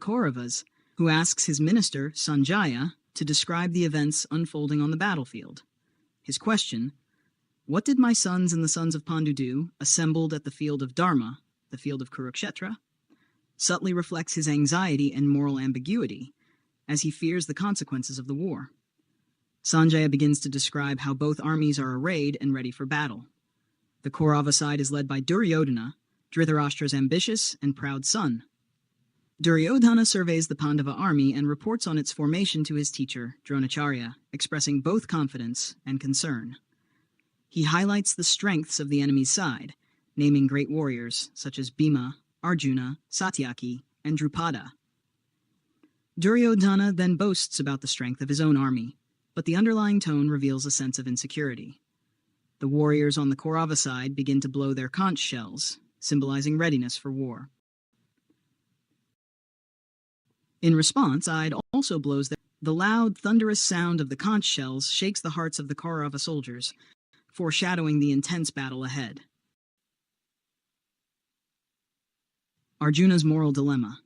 Kauravas, who asks his minister, Sanjaya, to describe the events unfolding on the battlefield. His question, "What did my sons and the sons of Pandu do, assembled at the field of Dharma, the field of Kurukshetra?" subtly reflects his anxiety and moral ambiguity, as he fears the consequences of the war. Sanjaya begins to describe how both armies are arrayed and ready for battle. The Kaurava side is led by Duryodhana, Dhritarashtra's ambitious and proud son. Duryodhana surveys the Pandava army and reports on its formation to his teacher, Dronacharya, expressing both confidence and concern. He highlights the strengths of the enemy's side, naming great warriors such as Bhima, Arjuna, Satyaki, and Drupada. Duryodhana then boasts about the strength of his own army, but the underlying tone reveals a sense of insecurity. The warriors on the Kaurava side begin to blow their conch shells, symbolizing readiness for war. In response, side also blows the loud, thunderous sound of the conch shells shakes the hearts of the Kaurava soldiers, foreshadowing the intense battle ahead. Arjuna's moral dilemma.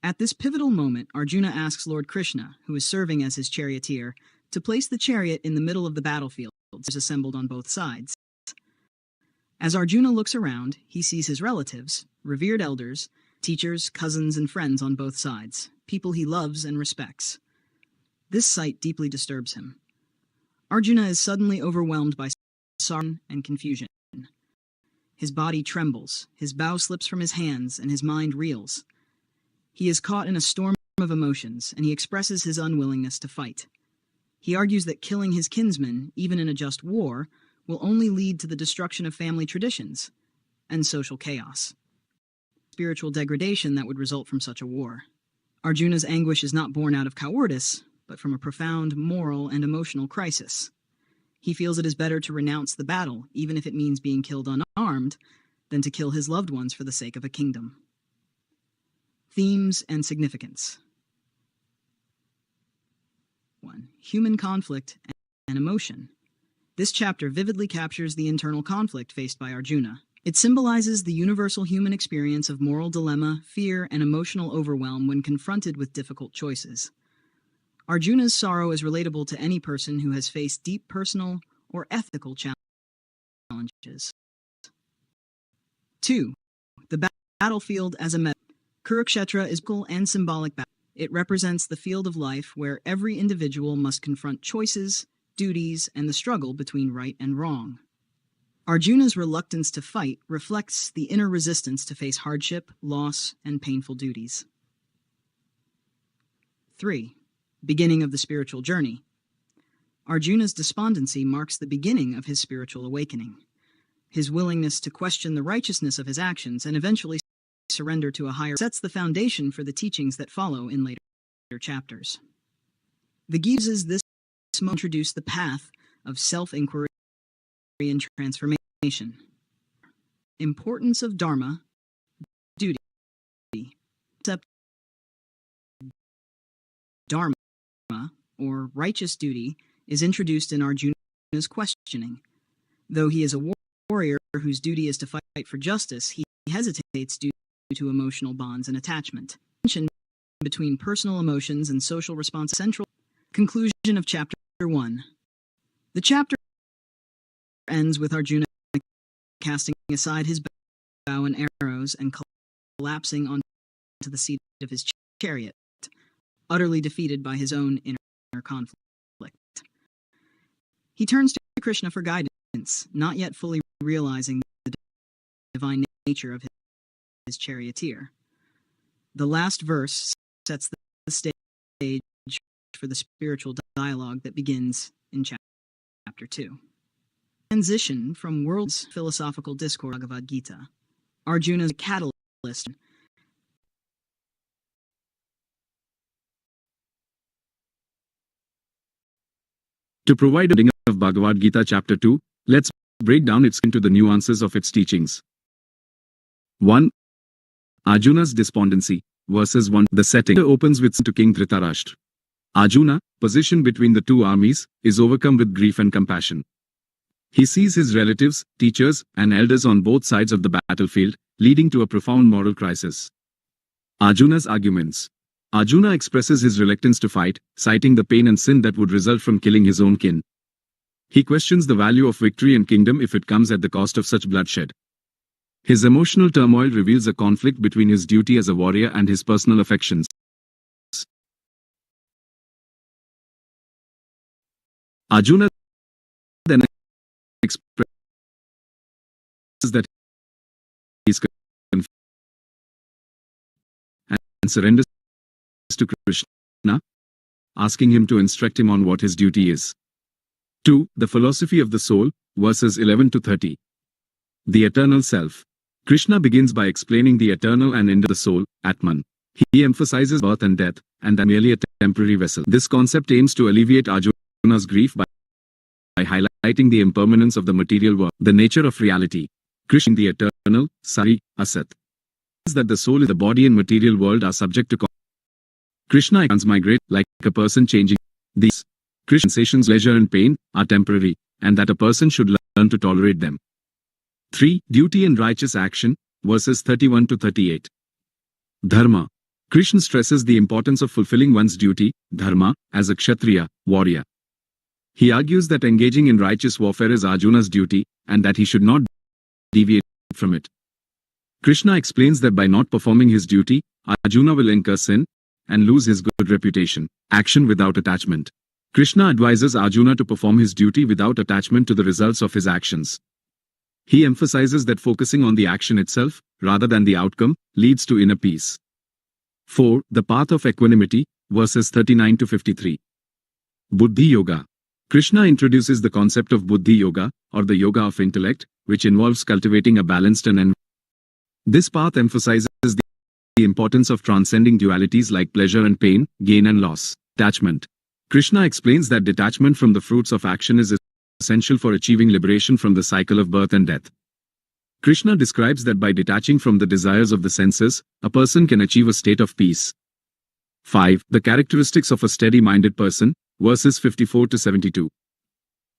At this pivotal moment, Arjuna asks Lord Krishna, who is serving as his charioteer, to place the chariot in the middle of the battlefield, assembled on both sides. As Arjuna looks around, he sees his relatives, revered elders, teachers, cousins, and friends on both sides, people he loves and respects. This sight deeply disturbs him. Arjuna is suddenly overwhelmed by sorrow and confusion. His body trembles, his bow slips from his hands, and his mind reels. He is caught in a storm of emotions, and he expresses his unwillingness to fight. He argues that killing his kinsmen, even in a just war, will only lead to the destruction of family traditions and social chaos. Spiritual degradation that would result from such a war. Arjuna's anguish is not born out of cowardice, but from a profound moral and emotional crisis. He feels it is better to renounce the battle, even if it means being killed unarmed, than to kill his loved ones for the sake of a kingdom. Themes and significance. 1. Human conflict and emotion. This chapter vividly captures the internal conflict faced by Arjuna. It symbolizes the universal human experience of moral dilemma, fear, and emotional overwhelm when confronted with difficult choices. Arjuna's sorrow is relatable to any person who has faced deep personal or ethical challenges. 2. The battlefield as a metaphor. Kurukshetra is a and symbolic battle. It represents the field of life where every individual must confront choices, duties, and the struggle between right and wrong. Arjuna's reluctance to fight reflects the inner resistance to face hardship, loss, and painful duties. 3. Beginning of the spiritual journey. Arjuna's despondency marks the beginning of his spiritual awakening. His willingness to question the righteousness of his actions and eventually surrender to a higher sets the foundation for the teachings that follow in later chapters. The Gita's this introduce the path of self-inquiry and transformation. Importance of Dharma, duty. Dharma, or righteous duty, is introduced in Arjuna's questioning. Though he is a warrior whose duty is to fight for justice, he hesitates due to emotional bonds and attachment. Tension between personal emotions and social response. Central conclusion of Chapter 1. The chapter ends with Arjuna casting aside his bow and arrows and collapsing onto the seat of his chariot, utterly defeated by his own inner conflict. He turns to Krishna for guidance, not yet fully realizing the divine nature of his charioteer. The last verse sets the stage for the spiritual dialogue that begins in Chapter 2. Transition from world's philosophical discourse Bhagavad Gita. Arjuna's catalyst. To provide a reading of Bhagavad Gita Chapter 2, let's break down its into the nuances of its teachings. 1. Arjuna's despondency. Verses 1. The setting opens with to King Dhritarashtra. Arjuna, positioned between the two armies, is overcome with grief and compassion. He sees his relatives, teachers, and elders on both sides of the battlefield, leading to a profound moral crisis. Arjuna's arguments. Arjuna expresses his reluctance to fight, citing the pain and sin that would result from killing his own kin. He questions the value of victory and kingdom if it comes at the cost of such bloodshed. His emotional turmoil reveals a conflict between his duty as a warrior and his personal affections. Arjuna then expresses that he is confused and surrenders to Krishna, asking him to instruct him on what his duty is. 2. The philosophy of the soul, verses 11 to 30. The eternal self. Krishna begins by explaining the eternal and end of the soul, Atman. He emphasizes birth and death, and that merely a temporary vessel. This concept aims to alleviate Arjuna's grief by highlighting the impermanence of the material world, the nature of reality. Krishna, the eternal, Sari, Asat, says that the soul and the body and material world are subject to Krishna transmigrate like a person changing. These Krishna sensations, pleasure and pain, are temporary, and that a person should learn to tolerate them. 3. Duty and righteous action, verses 31 to 38. Dharma. Krishna stresses the importance of fulfilling one's duty, dharma, as a kshatriya, warrior. He argues that engaging in righteous warfare is Arjuna's duty, and that he should not deviate from it. Krishna explains that by not performing his duty, Arjuna will incur sin and lose his good reputation. Action without attachment. Krishna advises Arjuna to perform his duty without attachment to the results of his actions. He emphasizes that focusing on the action itself, rather than the outcome, leads to inner peace. 4. The path of equanimity, verses 39 to 53. Buddhi Yoga. Krishna introduces the concept of Buddhi Yoga, or the yoga of intellect, which involves cultivating a balanced and This path emphasizes the importance of transcending dualities like pleasure and pain, gain and loss. Detachment. Krishna explains that detachment from the fruits of action is essential for achieving liberation from the cycle of birth and death. Krishna describes that by detaching from the desires of the senses, a person can achieve a state of peace. 5. The characteristics of a steady-minded person, verses 54 to 72.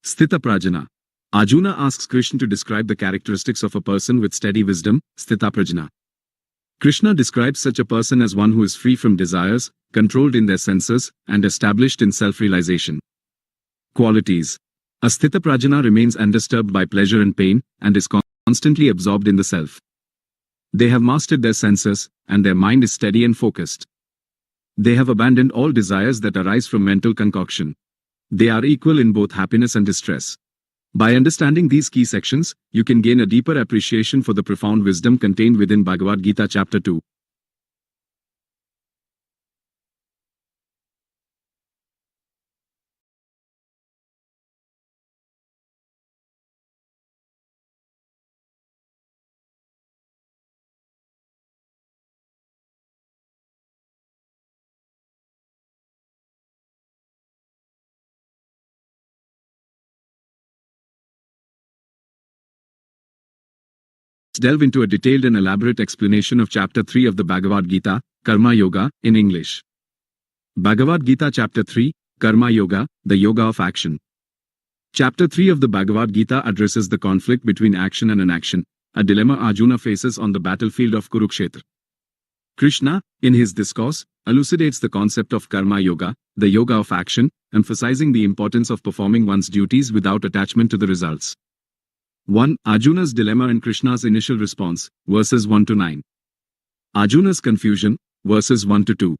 Sthita Prajna. Arjuna asks Krishna to describe the characteristics of a person with steady wisdom, Sthita Prajna. Krishna describes such a person as one who is free from desires, controlled in their senses, and established in self-realization. Qualities. A Sthita Prajna remains undisturbed by pleasure and pain, and is constantly absorbed in the self. They have mastered their senses, and their mind is steady and focused. They have abandoned all desires that arise from mental concoction. They are equal in both happiness and distress. By understanding these key sections, you can gain a deeper appreciation for the profound wisdom contained within Bhagavad Gita chapter 2. Let's delve into a detailed and elaborate explanation of chapter 3 of the Bhagavad Gita, Karma Yoga, in English. Bhagavad Gita chapter 3, Karma Yoga, the Yoga of Action. Chapter 3 of the Bhagavad Gita addresses the conflict between action and inaction, a dilemma Arjuna faces on the battlefield of Kurukshetra. Krishna, in his discourse, elucidates the concept of Karma Yoga, the yoga of action, emphasizing the importance of performing one's duties without attachment to the results. 1. Arjuna's dilemma and Krishna's initial response, verses 1 to 9. Arjuna's confusion, verses 1 to 2.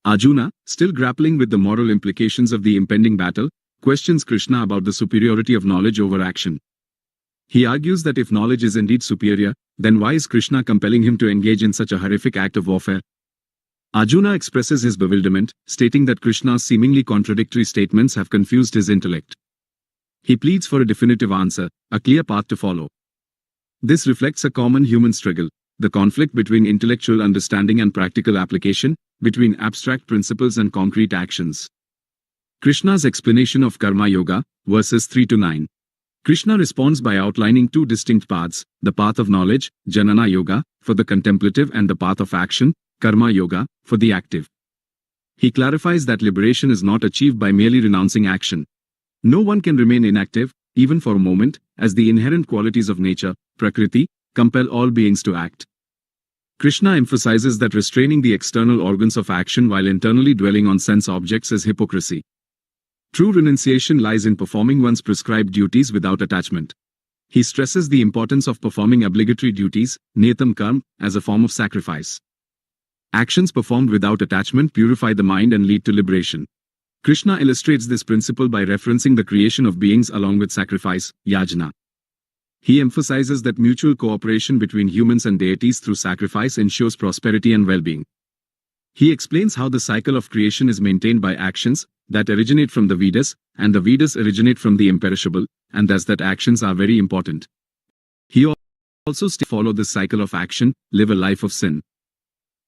Arjuna, still grappling with the moral implications of the impending battle, questions Krishna about the superiority of knowledge over action. He argues that if knowledge is indeed superior, then why is Krishna compelling him to engage in such a horrific act of warfare? Arjuna expresses his bewilderment, stating that Krishna's seemingly contradictory statements have confused his intellect. He pleads for a definitive answer, a clear path to follow. This reflects a common human struggle, the conflict between intellectual understanding and practical application, between abstract principles and concrete actions. Krishna's explanation of Karma Yoga, verses 3 to 9. Krishna responds by outlining two distinct paths, the path of knowledge, Jnana Yoga, for the contemplative, and the path of action, Karma Yoga, for the active. He clarifies that liberation is not achieved by merely renouncing action. No one can remain inactive, even for a moment, as the inherent qualities of nature, Prakriti, compel all beings to act. Krishna emphasizes that restraining the external organs of action while internally dwelling on sense objects is hypocrisy. True renunciation lies in performing one's prescribed duties without attachment. He stresses the importance of performing obligatory duties, niyatam karma, as a form of sacrifice. Actions performed without attachment purify the mind and lead to liberation. Krishna illustrates this principle by referencing the creation of beings along with sacrifice, yajna. He emphasizes that mutual cooperation between humans and deities through sacrifice ensures prosperity and well-being. He explains how the cycle of creation is maintained by actions that originate from the Vedas, and the Vedas originate from the imperishable, and thus that actions are very important. He also follow this cycle of action, live a life of sin.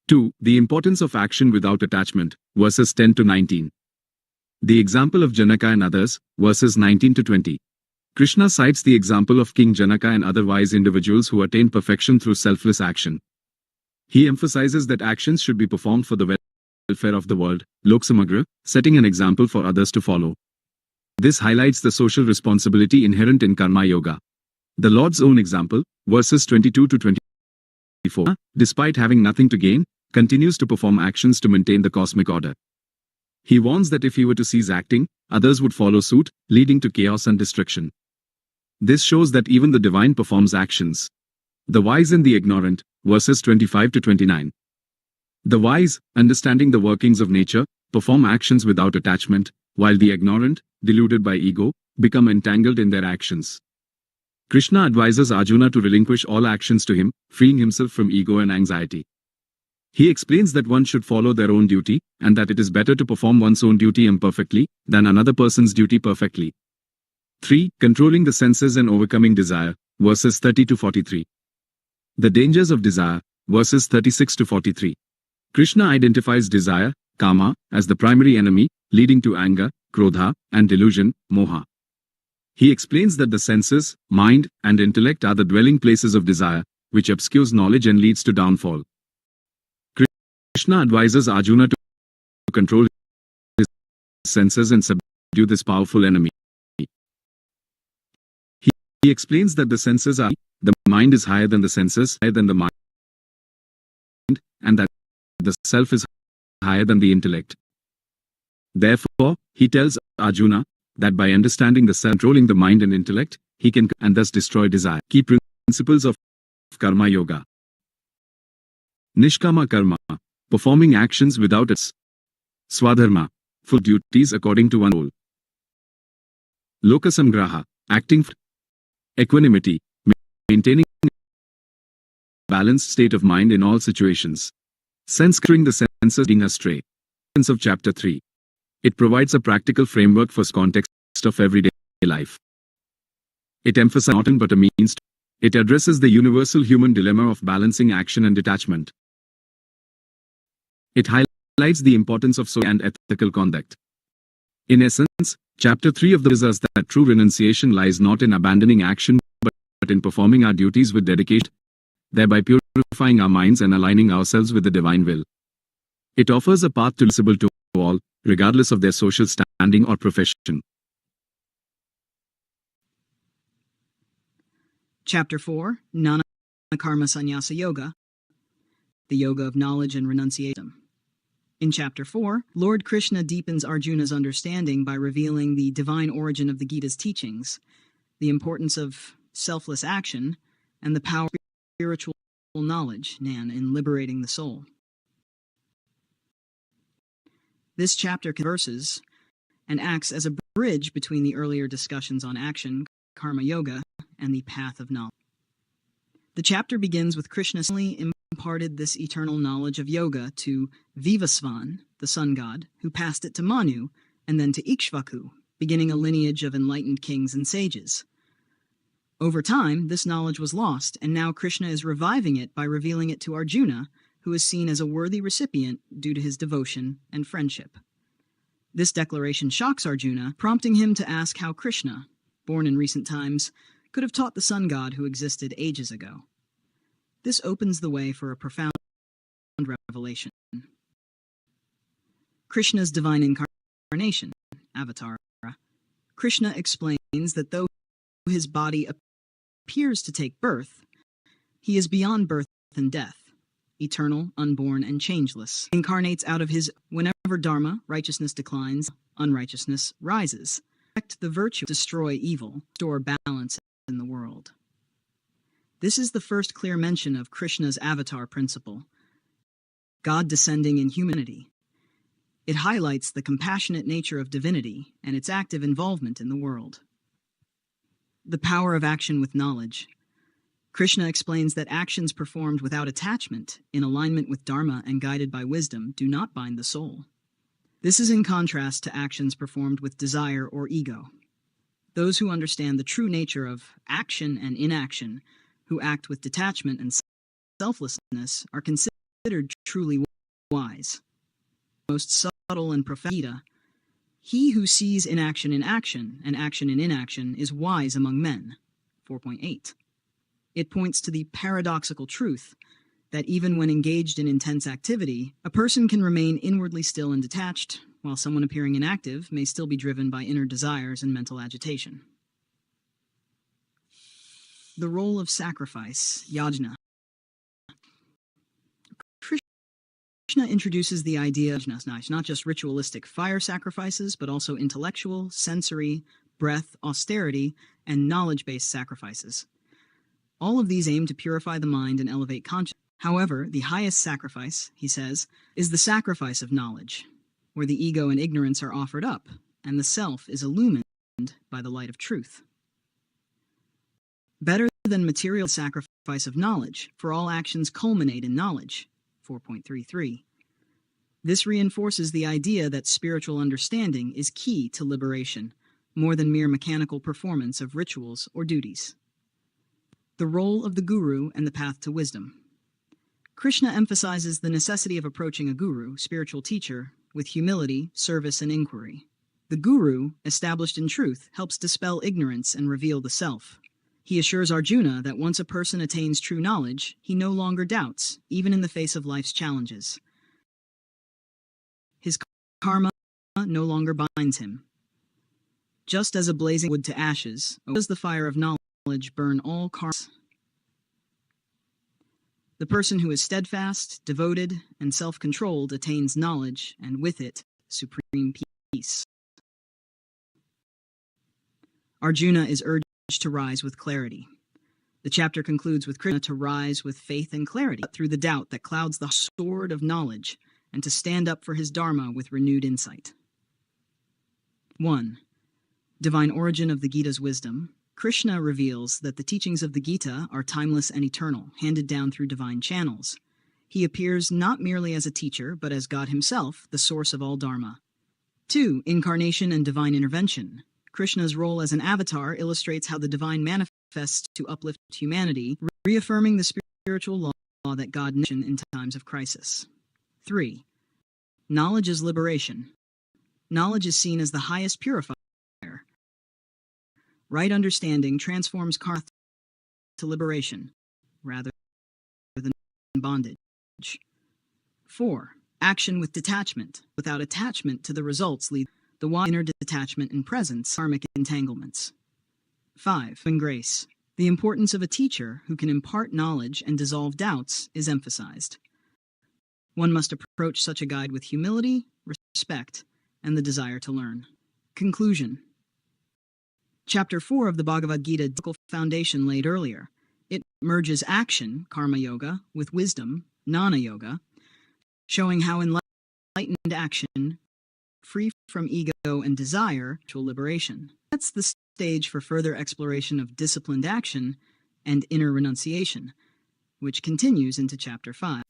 2. The importance of action without attachment, verses 10 to 19. The example of Janaka and others, verses 19 to 20. Krishna cites the example of King Janaka and other wise individuals who attain perfection through selfless action. He emphasizes that actions should be performed for the welfare of the world, Lok Samagra, setting an example for others to follow. This highlights the social responsibility inherent in karma yoga. The Lord's own example, verses 22 to 24, despite having nothing to gain, continues to perform actions to maintain the cosmic order. He warns that if he were to cease acting, others would follow suit, leading to chaos and destruction. This shows that even the divine performs actions. The wise and the ignorant, verses 25 to 29. The wise, understanding the workings of nature, perform actions without attachment, while the ignorant, deluded by ego, become entangled in their actions. Krishna advises Arjuna to relinquish all actions to him, freeing himself from ego and anxiety. He explains that one should follow their own duty, and that it is better to perform one's own duty imperfectly than another person's duty perfectly. 3. Controlling the senses and overcoming desire, verses 30 to 43. The dangers of desire, verses 36 to 43. Krishna identifies desire, kama, as the primary enemy, leading to anger, krodha, and delusion, moha. He explains that the senses, mind, and intellect are the dwelling places of desire, which obscures knowledge and leads to downfall. Krishna advises Arjuna to control his senses and subdue this powerful enemy. He explains that the senses are, the mind is higher than the senses, higher than the mind, and that the self is higher than the intellect. Therefore, he tells Arjuna that by understanding the self, controlling the mind and intellect, he can and thus destroy desire. Key principles of karma yoga. Nishkama karma, performing actions without its swadharma, full duties according to one role. Lokasamgraha, acting for equanimity, maintaining a balanced state of mind in all situations. Sense-clearing the senses being astray. Of Chapter 3. It provides a practical framework for context of everyday life. It emphasizes not but a means to. It addresses the universal human dilemma of balancing action and detachment. It highlights the importance of social and ethical conduct. In essence, Chapter 3 of the is that true renunciation lies not in abandoning action but in performing our duties with dedication, thereby purifying our minds and aligning ourselves with the divine will. It offers a path to accessible to all, regardless of their social standing or profession. Chapter 4, Nana Karma Sannyasa Yoga, the Yoga of Knowledge and Renunciation. In Chapter 4, Lord Krishna deepens Arjuna's understanding by revealing the divine origin of the Gita's teachings, the importance of selfless action, and the power of spiritual knowledge, Nan, in liberating the soul. This chapter converses and acts as a bridge between the earlier discussions on action, karma yoga, and the path of knowledge. The chapter begins with Krishna imparted this eternal knowledge of yoga to Vivasvan, the sun god, who passed it to Manu, and then to Ikshvaku, beginning a lineage of enlightened kings and sages. Over time, this knowledge was lost, and now Krishna is reviving it by revealing it to Arjuna, who is seen as a worthy recipient due to his devotion and friendship. This declaration shocks Arjuna, prompting him to ask how Krishna, born in recent times, could have taught the sun god who existed ages ago. This opens the way for a profound revelation. Krishna's divine incarnation, Avatar. Krishna explains that though his body appears to take birth, he is beyond birth and death. eternal, unborn, and changeless, incarnates out of his whenever dharma, righteousness declines, unrighteousness rises. The virtue destroy evil, restore balance in the world. This is the first clear mention of Krishna's avatar principle, God descending in humanity. It highlights the compassionate nature of divinity and its active involvement in the world. The power of action with knowledge. Krishna explains that actions performed without attachment, in alignment with Dharma and guided by wisdom, do not bind the soul. This is in contrast to actions performed with desire or ego. Those who understand the true nature of action and inaction, who act with detachment and selflessness, are considered truly wise. Most subtle and profound Gita, he who sees inaction in action and action in inaction is wise among men. 4.8. It points to the paradoxical truth that even when engaged in intense activity, a person can remain inwardly still and detached, while someone appearing inactive may still be driven by inner desires and mental agitation. The role of sacrifice, yajna. Krishna introduces the idea of not just ritualistic fire sacrifices, but also intellectual, sensory, breath, austerity, and knowledge-based sacrifices. All of these aim to purify the mind and elevate consciousness. However, the highest sacrifice, he says, is the sacrifice of knowledge, where the ego and ignorance are offered up, and the self is illumined by the light of truth. Better than material sacrifice of knowledge, for all actions culminate in knowledge. 4.33. This reinforces the idea that spiritual understanding is key to liberation, more than mere mechanical performance of rituals or duties. The role of the guru and the path to wisdom. Krishna emphasizes the necessity of approaching a guru, spiritual teacher, with humility, service, and inquiry. The guru, established in truth, helps dispel ignorance and reveal the self. He assures Arjuna that once a person attains true knowledge, he no longer doubts, even in the face of life's challenges. His karma no longer binds him. Just as a blazing wood to ashes, does the fire of knowledge burn all karma. The person who is steadfast, devoted, and self-controlled attains knowledge, and with it, supreme peace. Arjuna is urged to rise with clarity. The chapter concludes with Krishna to rise with faith and clarity through the doubt that clouds the sword of knowledge, and to stand up for his dharma with renewed insight. 1. Divine origin of the Gita's wisdom. Krishna reveals that the teachings of the Gita are timeless and eternal, handed down through divine channels. He appears not merely as a teacher, but as God himself, the source of all dharma. 2. Incarnation and divine intervention. Krishna's role as an avatar illustrates how the divine manifests to uplift humanity, reaffirming the spiritual law that God mentioned in times of crisis. 3. Knowledge is liberation. Knowledge is seen as the highest purifier. Right understanding transforms karma to liberation, rather than bondage. 4. Action with detachment. Without attachment to the results lead the inner detachment and presence, karmic entanglements. 5. In grace. The importance of a teacher who can impart knowledge and dissolve doubts is emphasized. One must approach such a guide with humility, respect, and the desire to learn. Conclusion. Chapter 4 of the Bhagavad Gita, the foundation laid earlier. It merges action, karma yoga, with wisdom, jnana yoga, showing how enlightened action, free from ego and desire, to liberation. That's the stage for further exploration of disciplined action and inner renunciation, which continues into Chapter 5.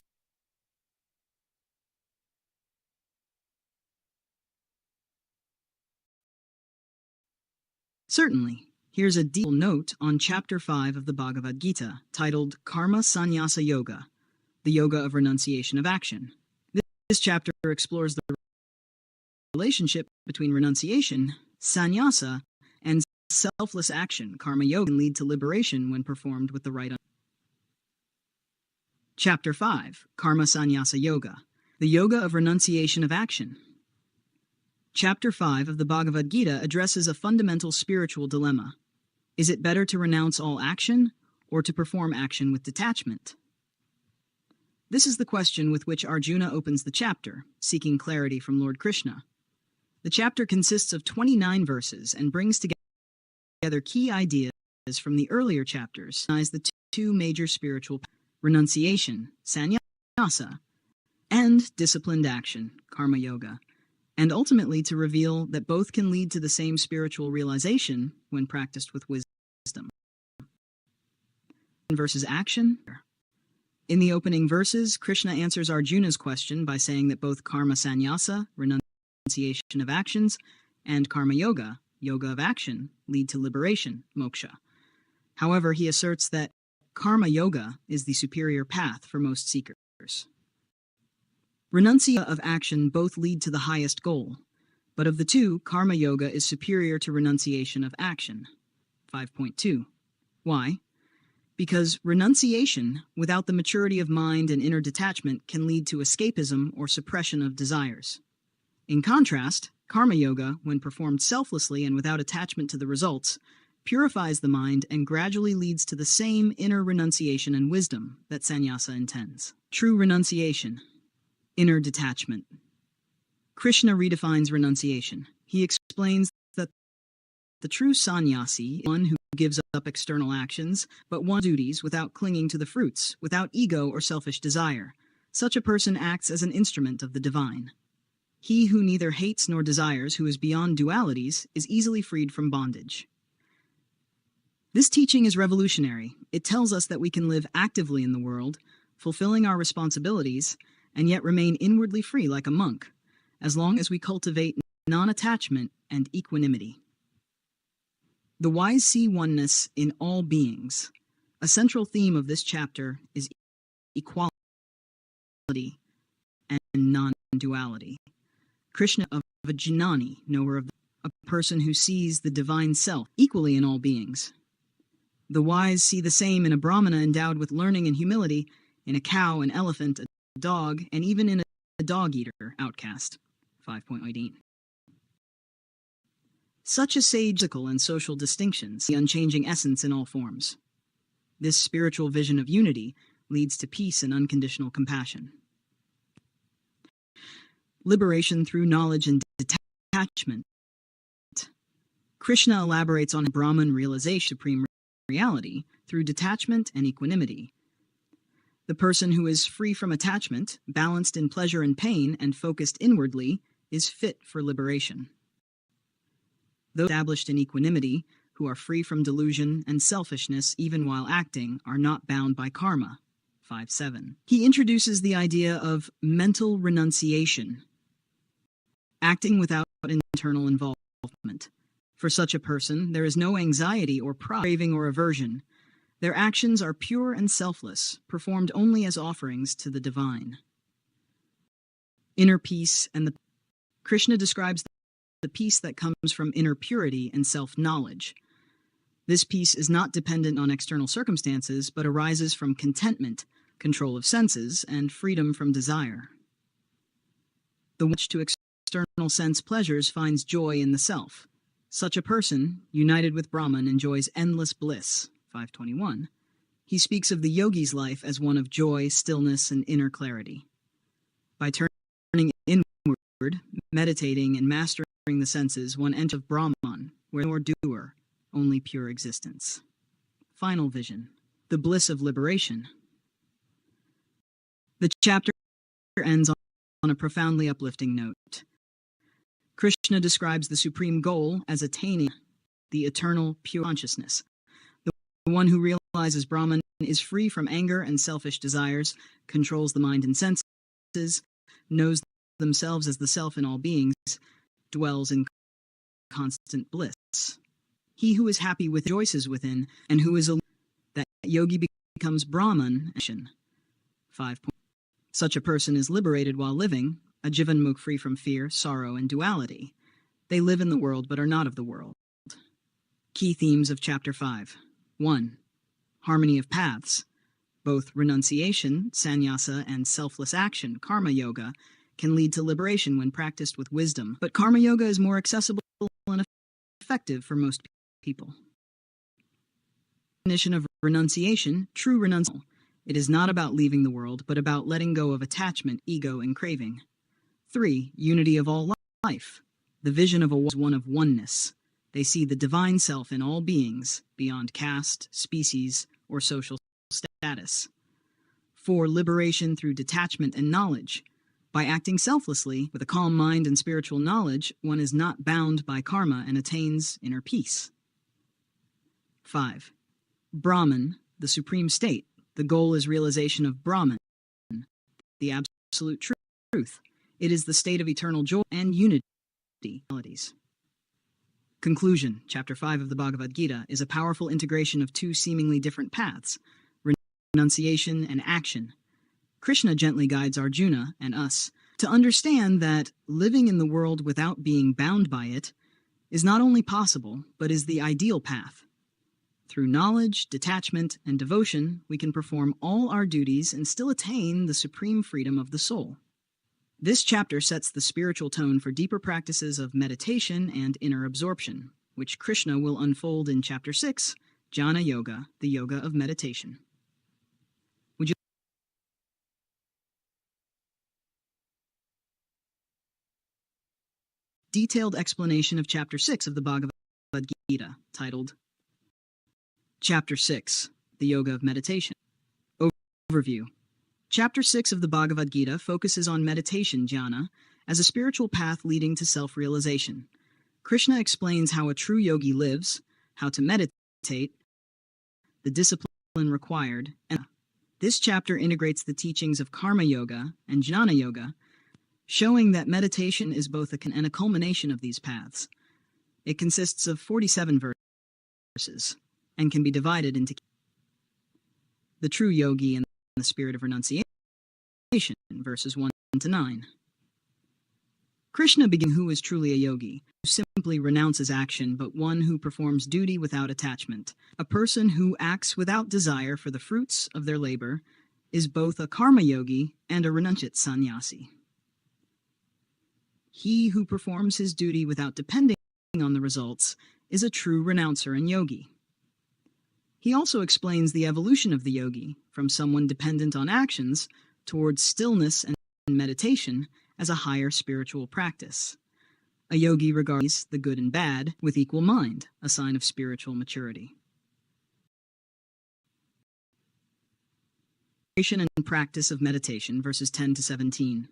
Certainly. Here's a deep note on Chapter 5 of the Bhagavad Gita, titled Karma Sannyasa Yoga, the Yoga of Renunciation of Action. This chapter explores the relationship between renunciation, sannyasa, and selfless action. Karma yoga can lead to liberation when performed with the right. Chapter 5, Karma Sannyasa Yoga, the Yoga of Renunciation of Action. Chapter 5 of the Bhagavad Gita addresses a fundamental spiritual dilemma. Is it better to renounce all action, or to perform action with detachment? This is the question with which Arjuna opens the chapter, seeking clarity from Lord Krishna. The chapter consists of 29 verses and brings together key ideas from the earlier chapters, the two major spiritual paths, renunciation, sannyasa, and disciplined action, karma yoga, and ultimately to reveal that both can lead to the same spiritual realization when practiced with wisdom. Versus action. In the opening verses, Krishna answers Arjuna's question by saying that both karma sannyasa, renunciation of actions, and karma yoga, yoga of action, lead to liberation, moksha. However, he asserts that karma yoga is the superior path for most seekers. Renunciation of action both lead to the highest goal, but of the two, karma yoga is superior to renunciation of action. 5.2. Why? Because renunciation, without the maturity of mind and inner detachment, can lead to escapism or suppression of desires. In contrast, karma yoga, when performed selflessly and without attachment to the results, purifies the mind and gradually leads to the same inner renunciation and wisdom that sannyasa intends. True renunciation. Inner detachment. Krishna redefines renunciation. He explains that the true sannyasi is one who gives up external actions, but one duties without clinging to the fruits, without ego or selfish desire. Such a person acts as an instrument of the divine. He who neither hates nor desires, who is beyond dualities, is easily freed from bondage. This teaching is revolutionary. It tells us that we can live actively in the world, fulfilling our responsibilities, and yet remain inwardly free like a monk, as long as we cultivate non-attachment and equanimity. The wise see oneness in all beings. A central theme of this chapter is equality and non-duality. Krishna of a jnani, knower of a person who sees the divine self equally in all beings. The wise see the same in a brahmana endowed with learning and humility, in a cow, an elephant, a dog, and even in a dog-eater outcast. 5.18. Such a sage physical and social distinctions, the unchanging essence in all forms. This spiritual vision of unity leads to peace and unconditional compassion. Liberation through knowledge and detachment. Krishna elaborates on Brahman realization, supreme reality, through detachment and equanimity. The person who is free from attachment, balanced in pleasure and pain, and focused inwardly, is fit for liberation. Those established in equanimity, who are free from delusion and selfishness even while acting, are not bound by karma. 5.7. He introduces the idea of mental renunciation, acting without internal involvement. For such a person, there is no anxiety or pride, craving or aversion. Their actions are pure and selfless, performed only as offerings to the divine. Inner peace and the Krishna describes the peace that comes from inner purity and self-knowledge. This peace is not dependent on external circumstances, but arises from contentment, control of senses, and freedom from desire. The which to external sense pleasures finds joy in the self. Such a person, united with Brahman, enjoys endless bliss. 5.21. He speaks of the yogi's life as one of joy, stillness, and inner clarity. By turning inward, meditating, and mastering the senses, one enters Brahman, where no doer, only pure existence. Final vision. The bliss of liberation. The chapter ends on a profoundly uplifting note. Krishna describes the supreme goal as attaining the eternal pure consciousness. The one who realizes Brahman is free from anger and selfish desires, controls the mind and senses, knows themselves as the self in all beings, dwells in constant bliss. He who is happy rejoices within, and who is that yogi becomes Brahman. 5. Such a person is liberated while living, a jivanmukh free from fear, sorrow, and duality. They live in the world but are not of the world. Key themes of Chapter 5. 1. Harmony of paths. Both renunciation, sannyasa, and selfless action, karma yoga, can lead to liberation when practiced with wisdom, but karma yoga is more accessible and effective for most people. Definition of renunciation. True renunciation It is not about leaving the world, but about letting go of attachment, ego, and craving. 3. Unity of all life. The vision of a world is one of oneness. They see the divine self in all beings, beyond caste, species, or social status. 4. Liberation through detachment and knowledge. By acting selflessly, with a calm mind and spiritual knowledge, one is not bound by karma and attains inner peace. 5. Brahman, the supreme state. The goal is realization of Brahman, the absolute truth. It is the state of eternal joy and unity. Conclusion. Chapter 5 of the Bhagavad Gita is a powerful integration of two seemingly different paths, renunciation and action. Krishna gently guides Arjuna and us to understand that living in the world without being bound by it is not only possible, but is the ideal path. Through knowledge, detachment, and devotion, we can perform all our duties and still attain the supreme freedom of the soul. This chapter sets the spiritual tone for deeper practices of meditation and inner absorption, which Krishna will unfold in Chapter 6, Jnana Yoga, the Yoga of Meditation. Detailed explanation of Chapter 6 of the Bhagavad Gita, titled Chapter 6, the Yoga of Meditation. Overview. Chapter 6 of the Bhagavad Gita focuses on meditation jhana as a spiritual path leading to self-realization. Krishna explains how a true yogi lives, how to meditate, the discipline required, and this chapter integrates the teachings of Karma Yoga and Jnana Yoga, showing that meditation is both a culmination of these paths. It consists of 47 verses and can be divided into the true yogi and the spirit of renunciation, verses 1 to 9. Krishna begins who is truly a yogi, who simply renounces action, but one who performs duty without attachment. A person who acts without desire for the fruits of their labor is both a karma yogi and a renunciate sannyasi. He who performs his duty without depending on the results is a true renouncer and yogi. He also explains the evolution of the yogi from someone dependent on actions towards stillness and meditation as a higher spiritual practice. A yogi regards the good and bad with equal mind, a sign of spiritual maturity. And practice of meditation, verses 10 to 17.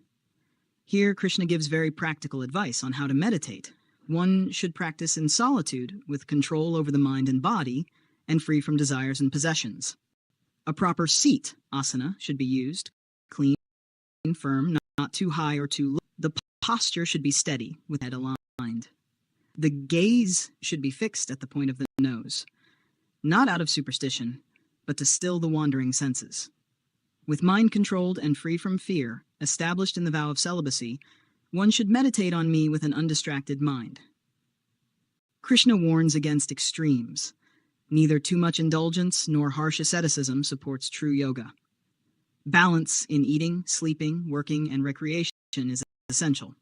Here, Krishna gives very practical advice on how to meditate. One should practice in solitude, with control over the mind and body, and free from desires and possessions. A proper seat, asana, should be used, clean, firm, not too high or too low. The posture should be steady, with head aligned. The gaze should be fixed at the point of the nose, not out of superstition, but to still the wandering senses. With mind controlled and free from fear, established in the vow of celibacy, one should meditate on me with an undistracted mind. Krishna warns against extremes. Neither too much indulgence nor harsh asceticism supports true yoga. Balance in eating, sleeping, working, and recreation is essential.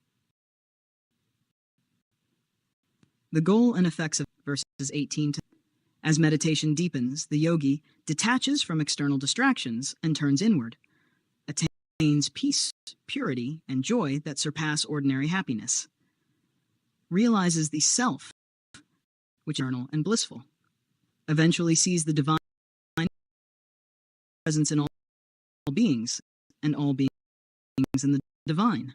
The goal and effects of verses 18 to as meditation deepens, the yogi detaches from external distractions and turns inward, attains peace, purity, and joy that surpass ordinary happiness, realizes the self, which is eternal and blissful, eventually sees the divine presence in all beings, and all beings in the divine.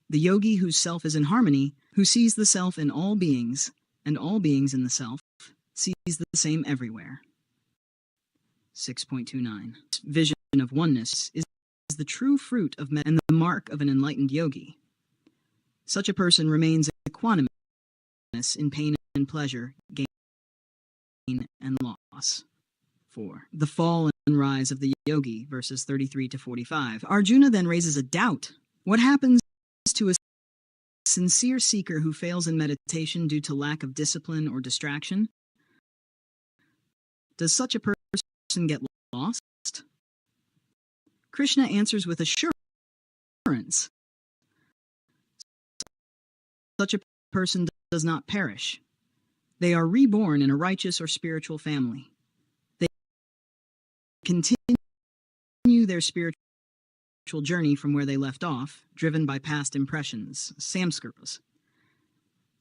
The yogi whose self is in harmony, who sees the self in all beings, and all beings in the self, sees the same everywhere. 6.29. Vision of oneness is the true fruit of meditation and the mark of an enlightened yogi. Such a person remains equanimous in pain and pleasure, gain and loss. 4. The fall and rise of the yogi, verses 33 to 45. Arjuna then raises a doubt. What happens to a sincere seeker who fails in meditation due to lack of discipline or distraction? Does such a person get lost? Krishna answers with assurance. Such a person does not perish. They are reborn in a righteous or spiritual family. They continue their spiritual journey from where they left off, driven by past impressions, samskaras,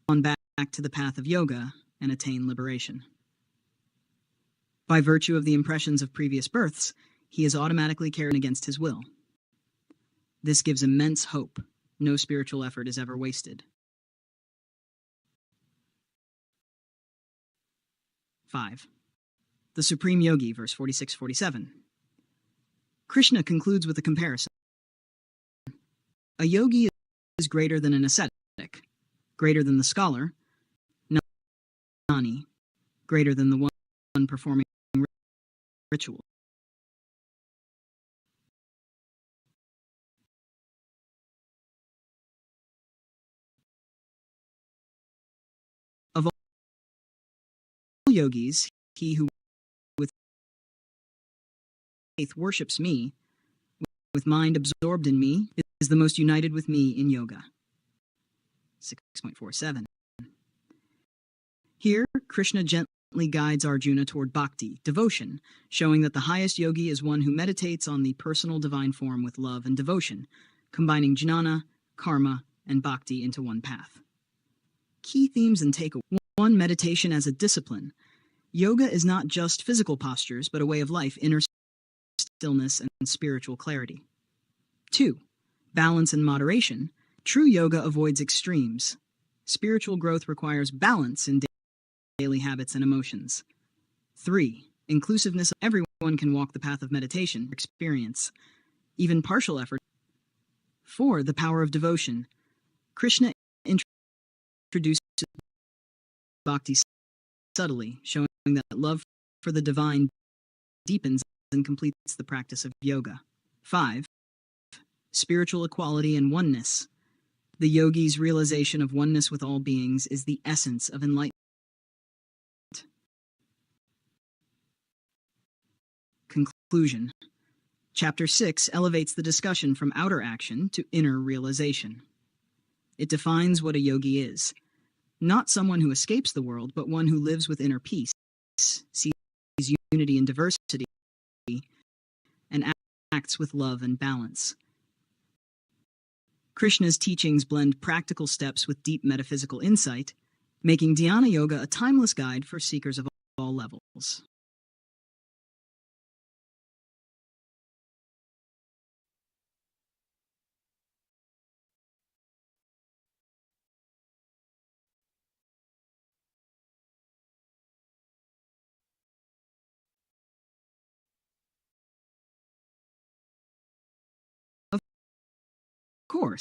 on back to the path of yoga and attain liberation. By virtue of the impressions of previous births, he is automatically carried against his will. This gives immense hope. No spiritual effort is ever wasted. 5. The Supreme Yogi, verse 46-47. Krishna concludes with a comparison. A yogi is greater than an ascetic, greater than the scholar, gnani, greater than the one performing ritual. Of all yogis, he who with faith worships me, with mind absorbed in me, is the most united with me in yoga. 6.47. Here, Krishna gently guides Arjuna toward bhakti, devotion, showing that the highest yogi is one who meditates on the personal divine form with love and devotion, combining jnana, karma, and bhakti into one path. Key themes and takeaways. 1. Meditation as a discipline. Yoga is not just physical postures, but a way of life, inner stillness, and spiritual clarity. 2. Balance and moderation. True yoga avoids extremes. Spiritual growth requires balance in daily habits and emotions. 3. Inclusiveness. Everyone can walk the path of meditation, experience, even partial effort. 4. The power of devotion. Krishna introduces bhakti subtly, showing that love for the divine deepens and completes the practice of yoga. 5. Spiritual equality and oneness. The yogi's realization of oneness with all beings is the essence of enlightenment. Conclusion. Chapter 6 elevates the discussion from outer action to inner realization. It defines what a yogi is. Not someone who escapes the world, but one who lives with inner peace, sees unity and diversity, and acts with love and balance. Krishna's teachings blend practical steps with deep metaphysical insight, making dhyana yoga a timeless guide for seekers of all levels. Of course.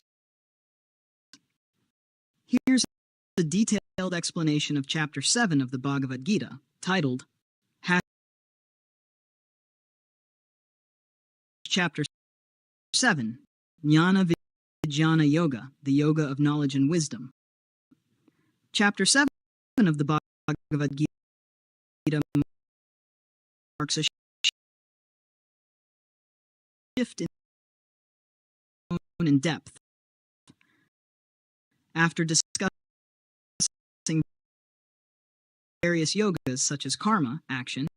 Here's a detailed explanation of Chapter 7 of the Bhagavad Gita, titled Chapter 7, Jnana Vijnana Yoga, the Yoga of Knowledge and Wisdom. Chapter 7 of the Bhagavad Gita marks a shift in tone and depth. After discussing various yogas such as karma, action,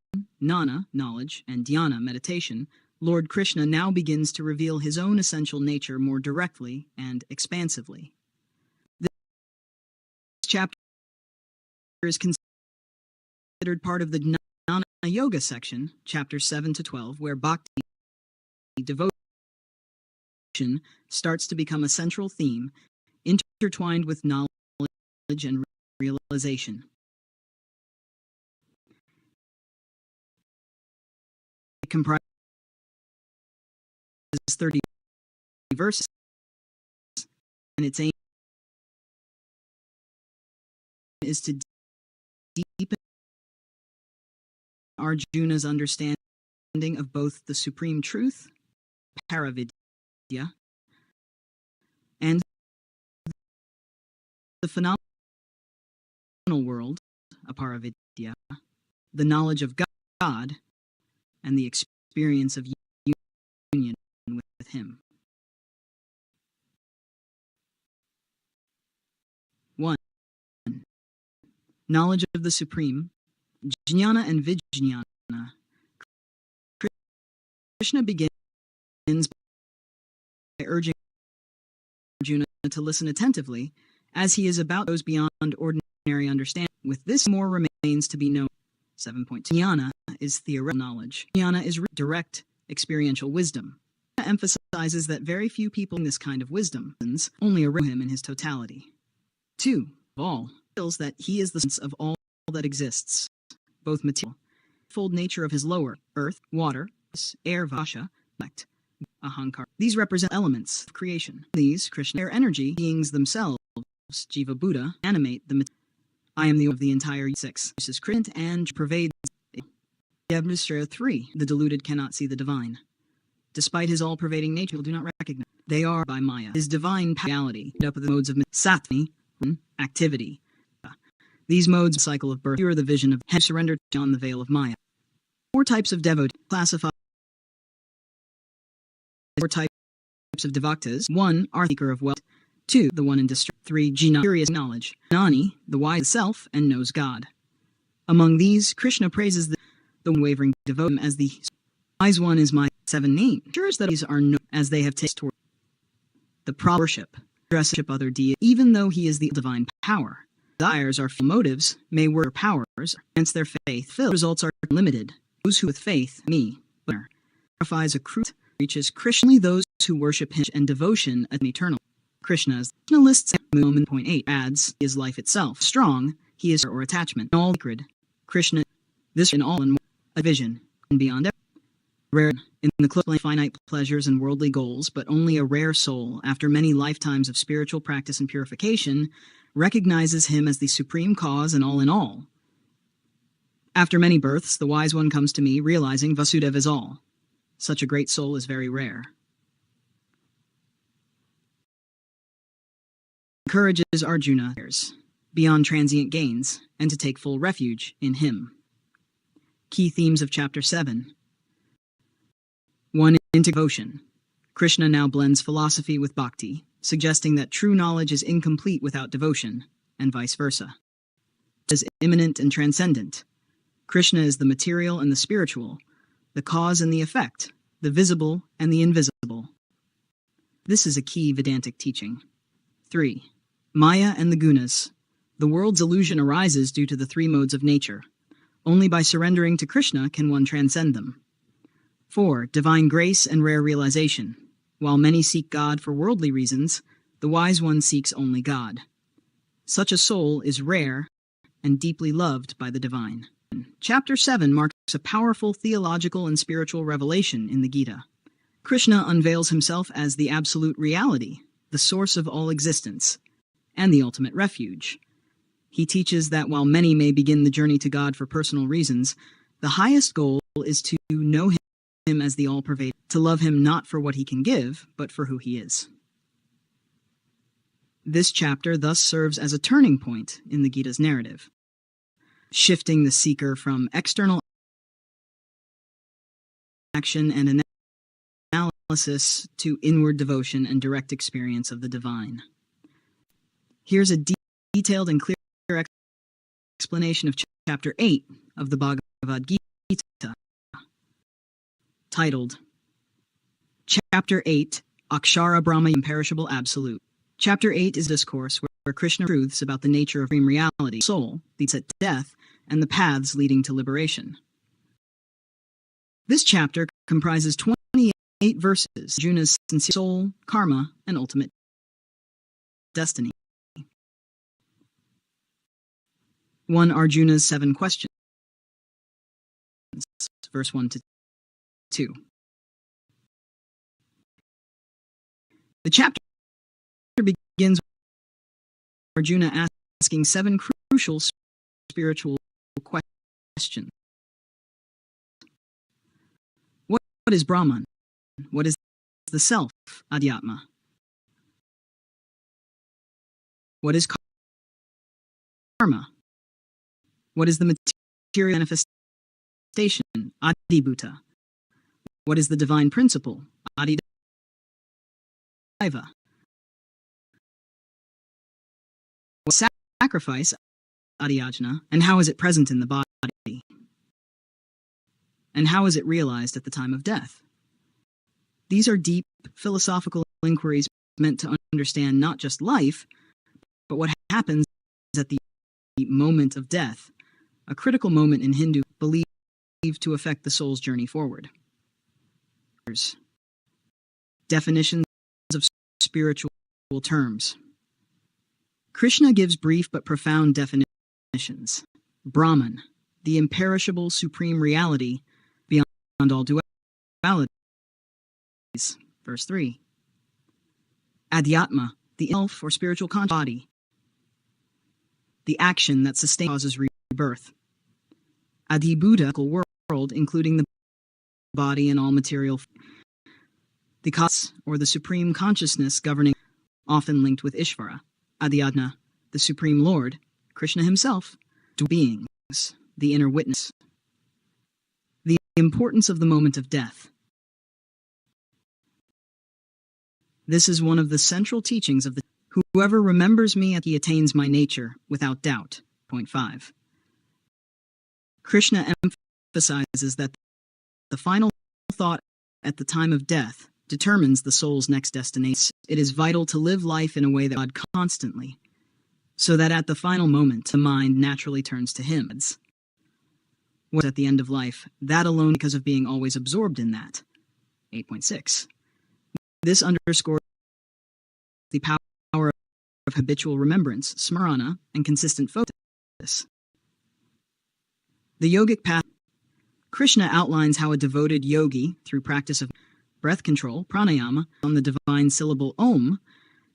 jnana, knowledge, and dhyana, meditation, Lord Krishna now begins to reveal his own essential nature more directly and expansively. This chapter is considered part of the Jnana Yoga section, chapters 7 to 12, where bhakti, devotion, starts to become a central theme, intertwined with knowledge and realization. It comprises 30 verses, and its aim is to deepen Arjuna's understanding of both the supreme truth, paravidya, and the phenomenal world, aparavidya, the knowledge of God, and the experience of union with Him. 1. Knowledge of the Supreme, Jnana and Vijnana. Krishna begins by urging Arjuna to listen attentively, as he is about goes beyond ordinary understanding. With this, more remains to be known. 7.2. Jnana is theoretical knowledge. Jnana is direct, experiential wisdom. Emphasizes that very few people in this kind of wisdom only around him in his totality. 2. Of all, feels that he is the sense of all that exists, both material, fold nature of his lower, earth, water, air, vasha, intellect, ahankar. These represent elements of creation. These, Krishna, their energy, beings themselves, Jiva Buddha, animate the material. I am the of the entire 6. This is Krishna and pervades. 3. The deluded cannot see the divine. Despite his all-pervading nature, will do not recognize. They are by Maya. His divine reality, made up of the modes of sattva, activity. These modes, the cycle of birth, are the vision of have surrendered on the veil of Maya. 4 types of devotees classified. 4 types of devaktas. 1. Are seeker of wealth. 2. The one in distress. 3. Jnana, curious knowledge. Jnani, the wise self and knows God. Among these, Krishna praises the unwavering devotee as the wise one is my 7 name. Ensures that these are known as they have tasted toward the worship other deities, even though he is the divine power. Desires are motives, may work powers against their faith. Results are limited. Those who with faith, purifies a crude, reaches Krishna. Those who worship him and devotion an eternal. Krishna lists moment. 8 adds is life itself. Strong, he is or attachment. All sacred. Krishna, this in all and more, a vision, and beyond rare in the close finite pleasures and worldly goals, but only a rare soul, after many lifetimes of spiritual practice and purification, recognizes him as the supreme cause and all in all. After many births, the wise one comes to me, realizing Vasudeva is all. Such a great soul is very rare. Encourages Arjuna beyond transient gains, and to take full refuge in him. Key themes of Chapter 7. 1. Into devotion. Krishna now blends philosophy with bhakti, suggesting that true knowledge is incomplete without devotion, and vice versa. As immanent and transcendent, Krishna is the material and the spiritual, the cause and the effect, the visible and the invisible. This is a key Vedantic teaching. 3. Maya and the gunas. The world's illusion arises due to the 3 modes of nature. Only by surrendering to Krishna can one transcend them. 4. Divine grace and rare realization. While many seek God for worldly reasons, the wise one seeks only God. Such a soul is rare and deeply loved by the divine. Chapter 7 marks a powerful theological and spiritual revelation in the Gita. Krishna unveils himself as the absolute reality, the source of all existence, and the ultimate refuge. He teaches that while many may begin the journey to God for personal reasons, the highest goal is to know him as the all-pervading, to love him not for what he can give, but for who he is. This chapter thus serves as a turning point in the Gita's narrative, shifting the seeker from external action and analysis to inward devotion and direct experience of the divine. Here's a detailed and clear explanation of Chapter 8 of the Bhagavad Gita, titled Chapter 8, Akshara Brahma Imperishable Absolute. Chapter 8 is a discourse where Krishna truths about the nature of supreme reality, soul, leads at death, and the paths leading to liberation. This chapter comprises 28 verses, Arjuna's sincere soul, karma, and ultimate destiny. 1. Arjuna's 7 questions, verse 1 to 2. The chapter begins with Arjuna asking 7 crucial spiritual questions. What is Brahman? What is the self, Adhyatma? What is karma? What is the material manifestation, Adibhuta? What is the divine principle, Adidaiva? What is sacrifice, Adiyajna, and how is it present in the body? And how is it realized at the time of death? These are deep philosophical inquiries meant to understand not just life, but what happens at the moment of death, a critical moment in Hindu belief to affect the soul's journey forward. Definitions of spiritual terms. Krishna gives brief but profound definitions. Brahman, the imperishable supreme reality beyond all dualities. Verse 3. Adhyatma, the self or spiritual conscious body, the action that sustains causes rebirth. Adhibuddha, world, including the body and all material. The cause, or the supreme consciousness governing, often linked with Ishvara. Adhyatma, the supreme Lord, Krishna himself, beings, the inner witness. The importance of the moment of death. This is one of the central teachings of the whoever remembers me, he attains my nature without doubt. Point 5. Krishna emphasizes that the final thought at the time of death determines the soul's next destination. It is vital to live life in a way that God constantly, so that at the final moment the mind naturally turns to Him. What at the end of life, that alone because of being always absorbed in that. 8.6. This underscores the power of habitual remembrance, smarana, and consistent focus. The yogic path. Krishna outlines how a devoted yogi, through practice of breath control, pranayama, on the divine syllable Om,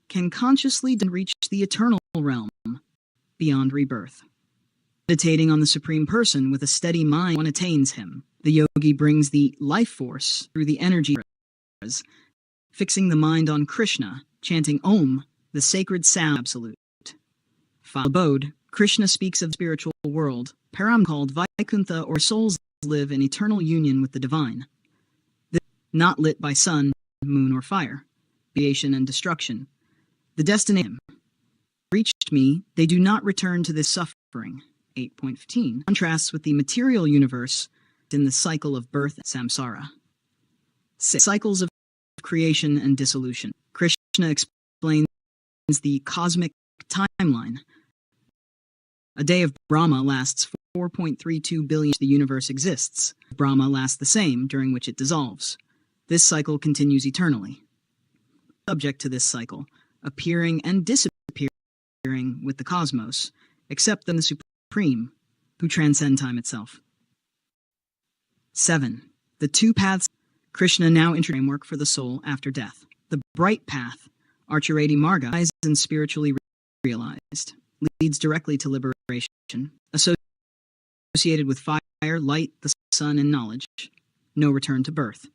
can consciously reach the eternal realm, beyond rebirth. Meditating on the Supreme Person with a steady mind, one attains Him. The yogi brings the life force through the energy, fixing the mind on Krishna, chanting Om, the sacred sound absolute. Abode, Krishna speaks of the spiritual world, param called Vaikuntha, or souls live in eternal union with the divine. This is not lit by sun, moon, or fire, creation and destruction. The destination reached me, they do not return to this suffering. 8.15 contrasts with the material universe in the cycle of birth and samsara. 6. Cycles of creation and dissolution. Krishna explains the cosmic timeline. A day of Brahma lasts 4.32 billion. The universe exists. Brahma lasts the same, during which it dissolves. This cycle continues eternally. Subject to this cycle, appearing and disappearing with the cosmos, except then the Supreme, who transcend time itself. 7. The two paths. Krishna now introduces a framework for the soul after death. The bright path, Archareti Marga, is spiritually realized, leads directly to liberation, associated with fire, light, the sun, and knowledge, no return to birth.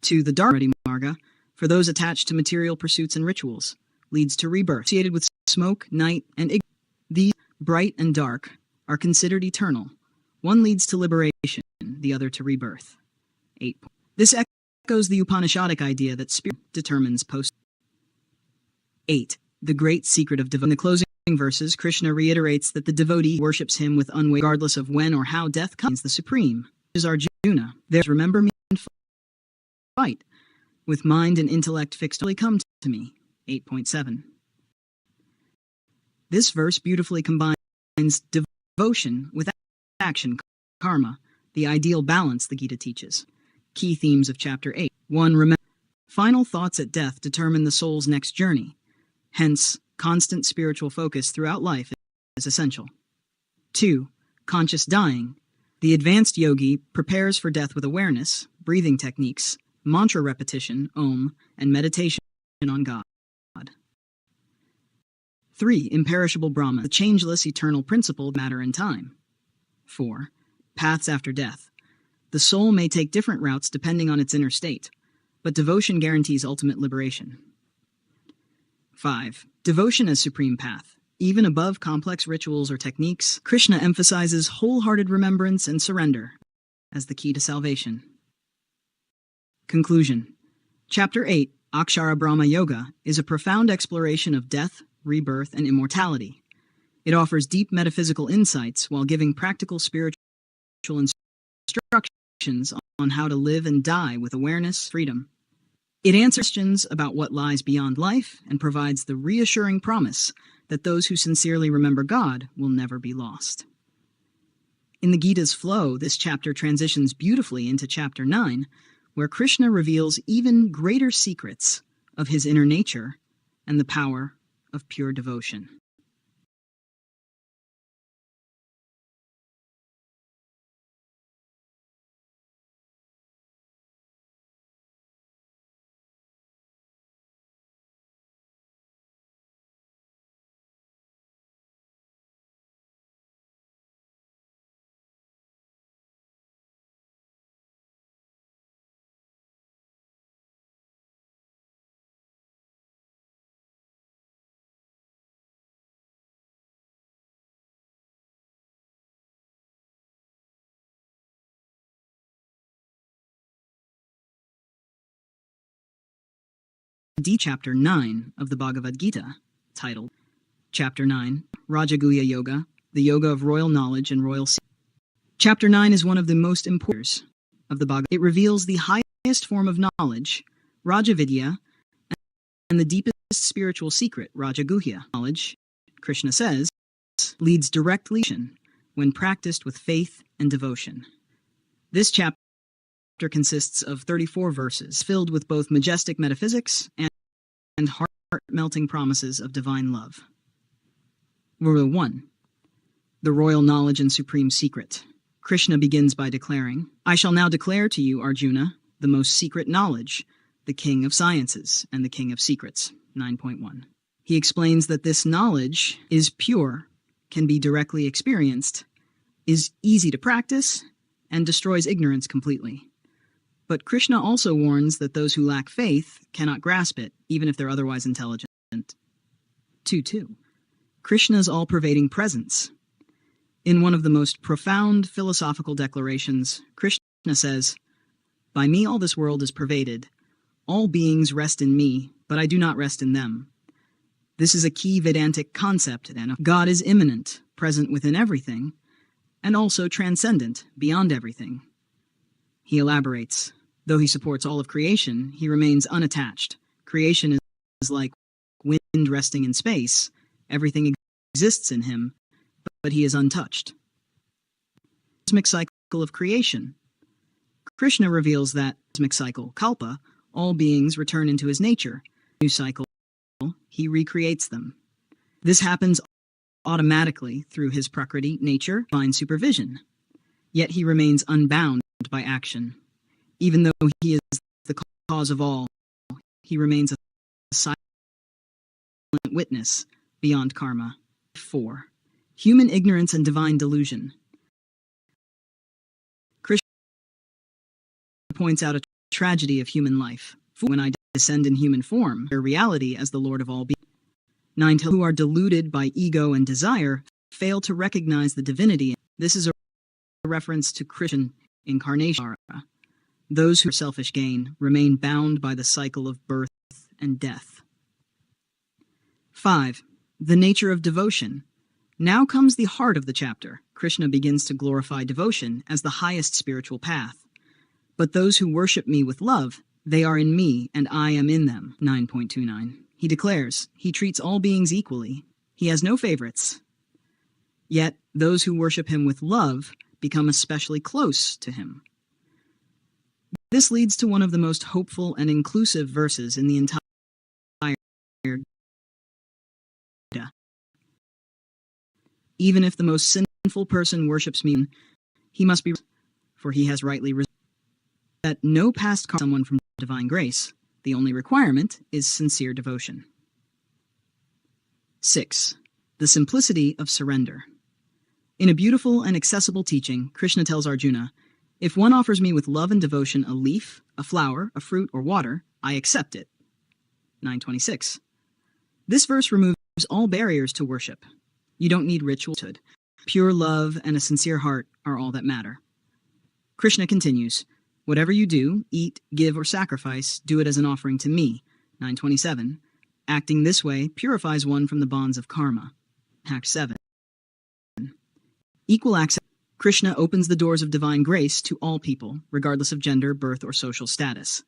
2. The Dharmareti Marga, for those attached to material pursuits and rituals, leads to rebirth, associated with smoke, night, and ignorance. These, bright and dark, are considered eternal. One leads to liberation, the other to rebirth. 8. This echoes the Upanishadic idea that spirit determines post. 8. The great secret of devotion. In the closing verses, Krishna reiterates that the devotee worships him with unwavering, regardless of when or how death comes. The Supreme is Arjuna. There's remember me and fight. With mind and intellect fixed, only come to me. 8.7. This verse beautifully combines devotion with action, karma, the ideal balance the Gita teaches. Key themes of Chapter 8. 1. Remember. Final thoughts at death determine the soul's next journey. Hence, constant spiritual focus throughout life is essential. 2. Conscious dying. The advanced yogi prepares for death with awareness, breathing techniques, mantra repetition, Om, and meditation on God. 3. Imperishable Brahman, the changeless eternal principle of matter and time. 4. Paths after death. The soul may take different routes depending on its inner state, but devotion guarantees ultimate liberation. 5. Devotion as supreme path. Even above complex rituals or techniques, Krishna emphasizes wholehearted remembrance and surrender as the key to salvation. Conclusion. Chapter 8, Akshara Brahma Yoga, is a profound exploration of death, rebirth, and immortality. It offers deep metaphysical insights while giving practical spiritual instructions on how to live and die with awareness, freedom, It answers questions about what lies beyond life and provides the reassuring promise that those who sincerely remember God will never be lost. In the Gita's flow, this chapter transitions beautifully into chapter 9, where Krishna reveals even greater secrets of his inner nature and the power of pure devotion. Chapter 9 of the Bhagavad Gita, titled Chapter 9, Rajaguhya Yoga, the Yoga of Royal Knowledge and Royal Secrets. Chapter 9 is one of the most important of the Bhagavad Gita. It reveals the highest form of knowledge, Rajavidya, and the deepest spiritual secret, Rajaguhya. Knowledge, Krishna says, leads directly when practiced with faith and devotion. This chapter consists of 34 verses, filled with both majestic metaphysics and heart-melting promises of divine love. Rule 1. The Royal Knowledge and Supreme Secret. Krishna begins by declaring, I shall now declare to you, Arjuna, the most secret knowledge, the king of sciences and the king of secrets. 9.1. He explains that this knowledge is pure, can be directly experienced, is easy to practice, and destroys ignorance completely. But Krishna also warns that those who lack faith cannot grasp it, even if they're otherwise intelligent. 2.2. Krishna's all-pervading presence. In one of the most profound philosophical declarations, Krishna says, By me all this world is pervaded. All beings rest in me, but I do not rest in them. This is a key Vedantic concept, and God is immanent, present within everything, and also transcendent, beyond everything. He elaborates, though he supports all of creation, he remains unattached. Creation is like wind resting in space. Everything exists in him, but he is untouched. Cosmic cycle of creation. Krishna reveals that cosmic cycle, kalpa, all beings return into his nature. New cycle, he recreates them. This happens automatically through his prakriti, nature, divine supervision. Yet he remains unbound by action. Even though he is the cause of all, he remains a silent witness beyond karma. 4. Human ignorance and divine delusion. Krishna points out a tragedy of human life. When I descend in human form, their reality as the Lord of all beings. 9. Who are deluded by ego and desire fail to recognize the divinity. This is a reference to Krishna incarnation. Those who are selfish gain remain bound by the cycle of birth and death. 5. The nature of devotion. Now comes the heart of the chapter. Krishna begins to glorify devotion as the highest spiritual path. But those who worship me with love, they are in me and I am in them. 9.29. He declares, he treats all beings equally. He has no favorites. Yet, those who worship him with love become especially close to him. This leads to one of the most hopeful and inclusive verses in the entire Gita. Even if the most sinful person worships me, he must be, for he has rightly resolved that no past karma someone from divine grace. The only requirement is sincere devotion. 6. The simplicity of surrender. In a beautiful and accessible teaching, Krishna tells Arjuna, if one offers me with love and devotion a leaf, a flower, a fruit, or water, I accept it. 9.26. This verse removes all barriers to worship. You don't need rituals. Pure love and a sincere heart are all that matter. Krishna continues, whatever you do, eat, give, or sacrifice, do it as an offering to me. 9.27. Acting this way purifies one from the bonds of karma. Act 7. Equal access. Krishna opens the doors of divine grace to all people, regardless of gender, birth, or social status.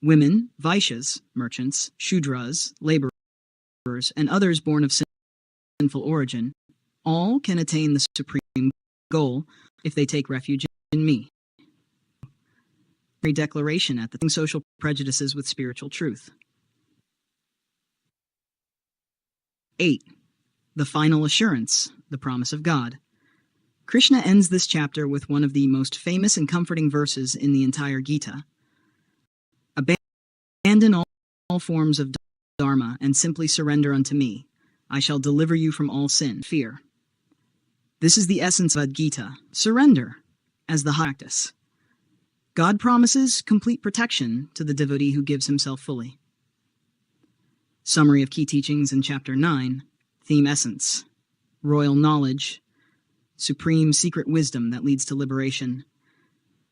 Women, Vaishyas, merchants, Shudras, laborers, and others born of sinful origin, all can attain the supreme goal if they take refuge in me. A declaration at the social prejudices with spiritual truth. 8. The final assurance, the promise of God. Krishna ends this chapter with one of the most famous and comforting verses in the entire Gita. Abandon all forms of dharma and simply surrender unto me. I shall deliver you from all sin, fear. This is the essence of Gita, surrender, as the practice. God promises complete protection to the devotee who gives himself fully. Summary of key teachings in Chapter 9, theme essence, royal knowledge, supreme secret wisdom that leads to liberation,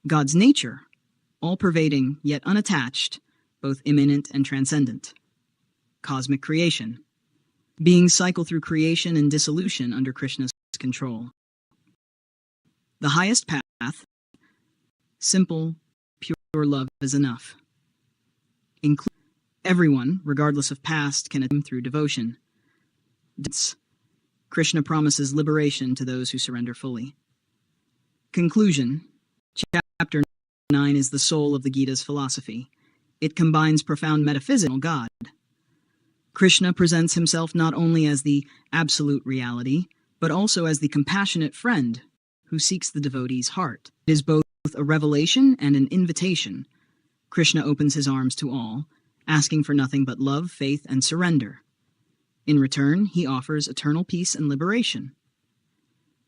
God's nature, all-pervading yet unattached, both immanent and transcendent, cosmic creation, beings cycle through creation and dissolution under Krishna's control. The highest path, simple, pure love is enough. Everyone, regardless of past, can attain through devotion. Krishna promises liberation to those who surrender fully. Conclusion. Chapter 9 is the soul of the Gita's philosophy. It combines profound metaphysical God. Krishna presents himself not only as the absolute reality, but also as the compassionate friend who seeks the devotee's heart. It is both a revelation and an invitation. Krishna opens his arms to all, asking for nothing but love, faith, and surrender. In return, he offers eternal peace and liberation.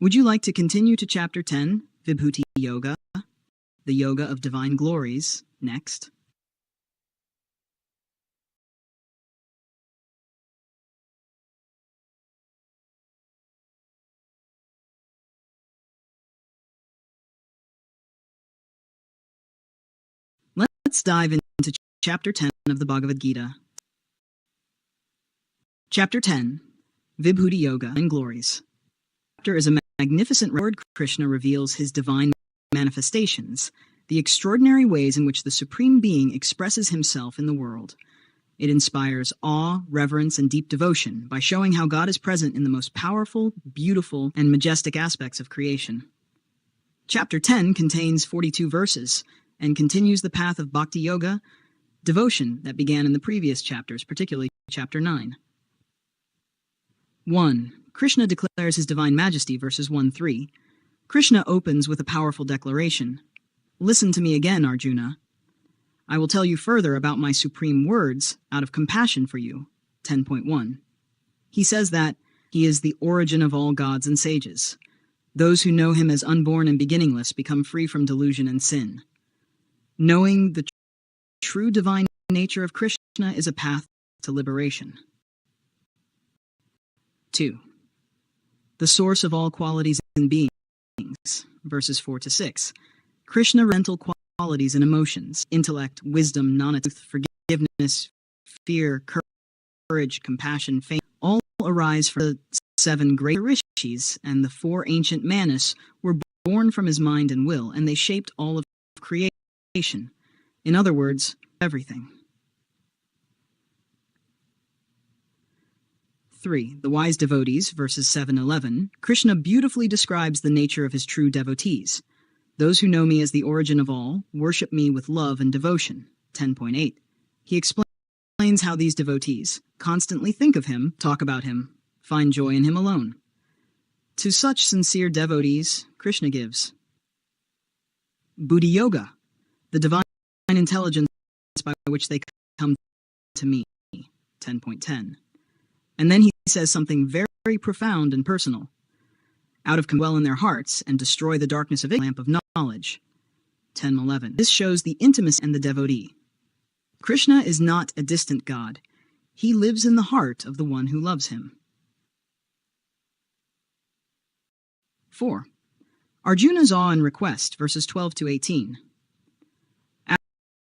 Would you like to continue to Chapter 10, Vibhuti Yoga, the Yoga of Divine Glories, next? Let's dive into Chapter 10 of the Bhagavad Gita. Chapter 10, Vibhuti Yoga and Glories. Chapter is a magnificent Lord Krishna reveals his divine manifestations, the extraordinary ways in which the Supreme Being expresses himself in the world. It inspires awe, reverence, and deep devotion by showing how God is present in the most powerful, beautiful, and majestic aspects of creation. Chapter 10 contains 42 verses and continues the path of Bhakti Yoga, devotion that began in the previous chapters, particularly Chapter 9. 1. Krishna declares his divine majesty, verses 1-3. Krishna opens with a powerful declaration. Listen to me again, Arjuna. I will tell you further about my supreme words out of compassion for you. 10.1. He says that he is the origin of all gods and sages. Those who know him as unborn and beginningless become free from delusion and sin. Knowing the true divine nature of Krishna is a path to liberation. 2. The source of all qualities and beings, verses 4-6. Krishna mental qualities and emotions, intellect, wisdom, knowledge, forgiveness, fear, courage, compassion, faith, all arise from the 7 great rishis, and the 4 ancient manas were born from his mind and will, and they shaped all of creation. In other words, everything. 3. The wise devotees, verses 7-11. Krishna beautifully describes the nature of his true devotees. Those who know me as the origin of all, worship me with love and devotion. 10.8. He explains how these devotees constantly think of him, talk about him, find joy in him alone. To such sincere devotees, Krishna gives Buddhi Yoga, the divine intelligence by which they come to me. 10.10. And then he says something very, very profound and personal. Out of dwell in their hearts and destroy the darkness of lamp of knowledge. 10.11. This shows the intimacy and the devotee. Krishna is not a distant God. He lives in the heart of the one who loves him. 4. Arjuna's awe and request, verses 12-18.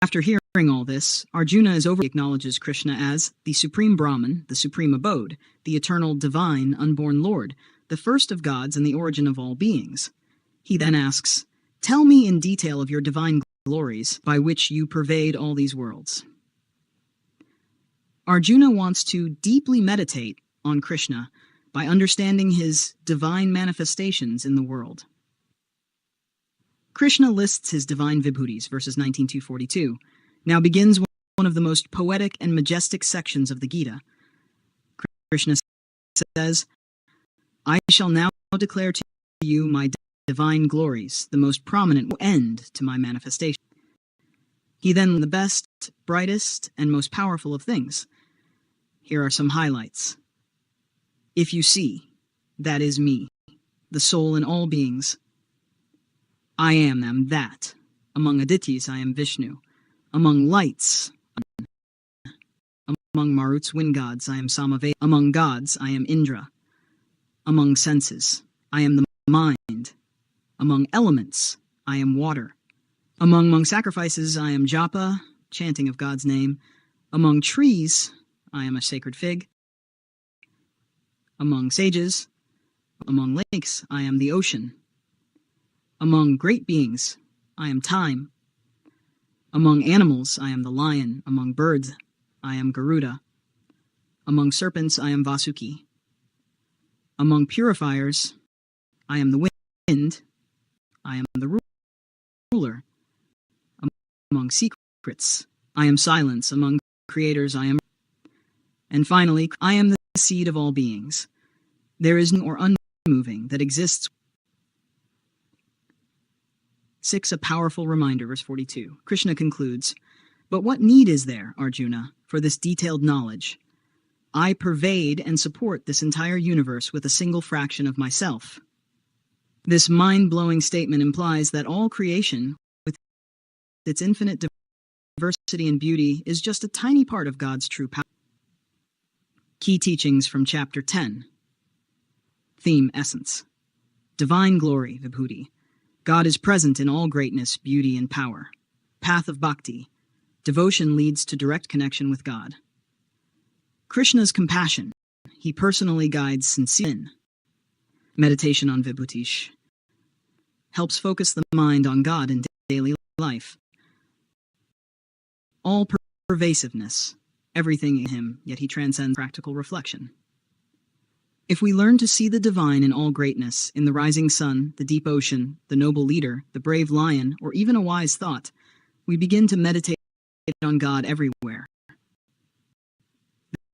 After hearing all this, Arjuna acknowledges Krishna as the supreme Brahman, the supreme abode, the eternal, divine, unborn Lord, the first of gods and the origin of all beings. He then asks, "Tell me in detail of your divine glories by which you pervade all these worlds. Arjuna wants to deeply meditate on Krishna by understanding his divine manifestations in the world. Krishna lists his divine vibhutis, verses 19 to 42. Now begins one of the most poetic and majestic sections of the Gita. Krishna says, I shall now declare to you my divine glories, the most prominent end to my manifestation. He then the best, brightest, and most powerful of things. Here are some highlights. If you see, that is me, the soul in all beings. I am them, that. Among Aditis I am Vishnu. Among lights, among Marut's wind gods I am Samaveda. Among gods I am Indra. Among senses I am the mind. Among elements I am water. Among sacrifices I am japa, chanting of God's name. Among trees I am a sacred fig. Among sages, among lakes I am the ocean. Among great beings I am time. Among animals I am the lion. Among birds I am Garuda. Among serpents I am Vasuki. Among purifiers I am the wind. I am the ruler. Among secrets I am silence. Among creators I am. And finally, I am the seed of all beings. There is no or unmoving that exists. 6. A powerful reminder, verse 42. Krishna concludes, But what need is there, Arjuna, for this detailed knowledge? I pervade and support this entire universe with a single fraction of myself. This mind-blowing statement implies that all creation, with its infinite diversity and beauty, is just a tiny part of God's true power. Key teachings from Chapter 10. Theme, essence. Divine glory, Vibhuti. God is present in all greatness, beauty, and power. Path of bhakti. Devotion leads to direct connection with God. Krishna's compassion. He personally guides sincere. Meditation on Vibhutish. Helps focus the mind on God in daily life. All pervasiveness. Everything in him, yet he transcends practical reflection. If we learn to see the divine in all greatness, in the rising sun, the deep ocean, the noble leader, the brave lion, or even a wise thought, we begin to meditate on God everywhere.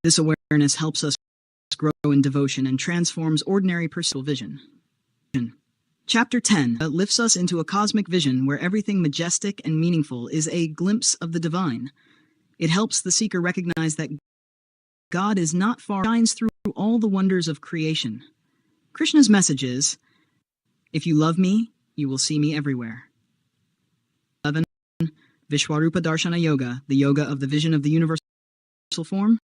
This awareness helps us grow in devotion and transforms ordinary personal vision. Chapter 10 lifts us into a cosmic vision where everything majestic and meaningful is a glimpse of the divine. It helps the seeker recognize that God is not far, shines through all the wonders of creation. Krishna's message is, if you love me, you will see me everywhere. 11. Vishwarupa Darshana Yoga, the yoga of the vision of the universal form.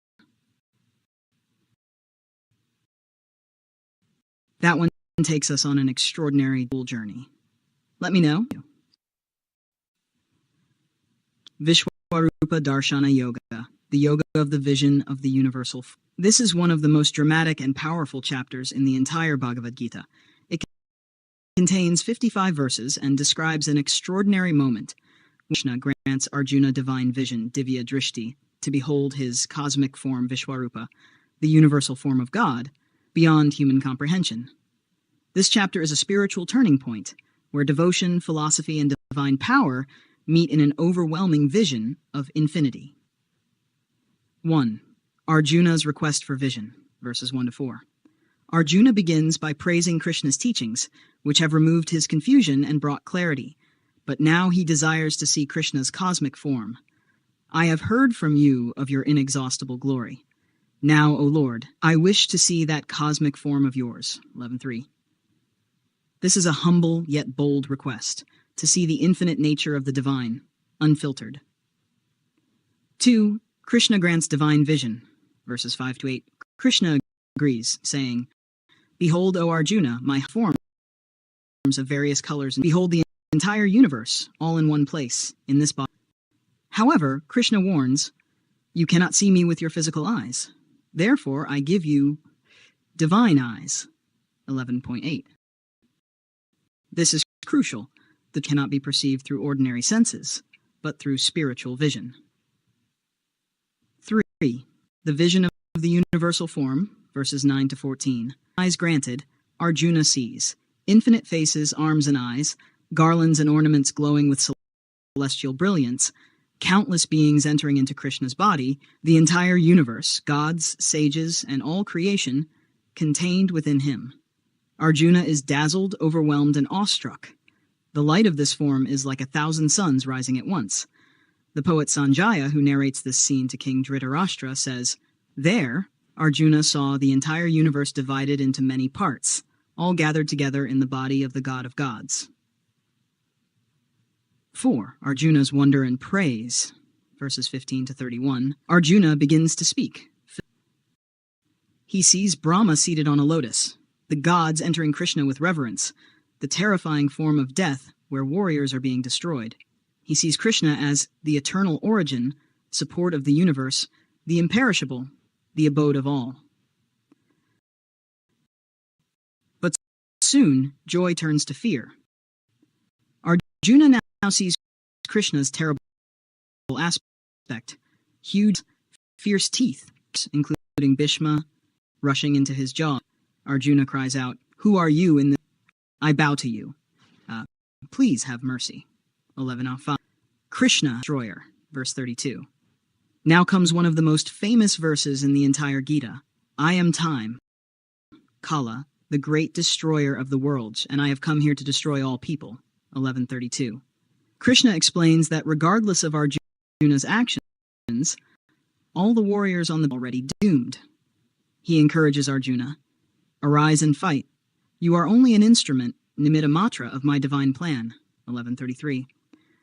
That one takes us on an extraordinary journey. Let me know. Vishwarupa Darshana Yoga, the yoga of the vision of the universal form. This is one of the most dramatic and powerful chapters in the entire Bhagavad Gita. It contains 55 verses and describes an extraordinary moment. Krishna grants Arjuna divine vision, Divya Drishti, to behold his cosmic form Vishwarupa, the universal form of God, beyond human comprehension. This chapter is a spiritual turning point, where devotion, philosophy, and divine power meet in an overwhelming vision of infinity. 1. Arjuna's request for vision, verses 1 to 4. Arjuna begins by praising Krishna's teachings, which have removed his confusion and brought clarity, but now he desires to see Krishna's cosmic form. I have heard from you of your inexhaustible glory. Now, O Lord, I wish to see that cosmic form of yours. 11.3. This is a humble yet bold request, to see the infinite nature of the divine, unfiltered. 2. Krishna grants divine vision, verses 5 to 8. Krishna agrees, saying, Behold, O Arjuna, my forms of various colors, and behold the entire universe, all in one place, in this body. However, Krishna warns, you cannot see me with your physical eyes. Therefore, I give you divine eyes. 11.8. This is crucial. that cannot be perceived through ordinary senses, but through spiritual vision. 3. The vision of the universal form, verses 9 to 14. Eyes granted, Arjuna sees infinite faces, arms and eyes, garlands and ornaments glowing with celestial brilliance, countless beings entering into Krishna's body, the entire universe, gods, sages, and all creation, contained within him. Arjuna is dazzled, overwhelmed, and awestruck. The light of this form is like 1,000 suns rising at once. The poet Sanjaya, who narrates this scene to King Dhritarashtra, says, "There, Arjuna saw the entire universe divided into many parts, all gathered together in the body of the god of gods." 4. Arjuna's wonder and praise, verses 15 to 31. Arjuna begins to speak. He sees Brahma seated on a lotus, the gods entering Krishna with reverence, the terrifying form of death where warriors are being destroyed. He sees Krishna as the eternal origin, support of the universe, the imperishable, the abode of all. But soon, joy turns to fear. Arjuna now sees Krishna's terrible aspect, huge, fierce teeth, including Bhishma, rushing into his jaw. Arjuna cries out, "Who are you in the... I bow to you. Please have mercy." 11:5. Krishna, destroyer, verse 32. Now comes one of the most famous verses in the entire Gita. "I am time, Kala, the great destroyer of the worlds, and I have come here to destroy all people." 11:32. Krishna explains that regardless of Arjuna's actions, all the warriors on the already doomed. He encourages Arjuna, "Arise and fight. You are only an instrument, nimitta matra, of my divine plan." 11:33.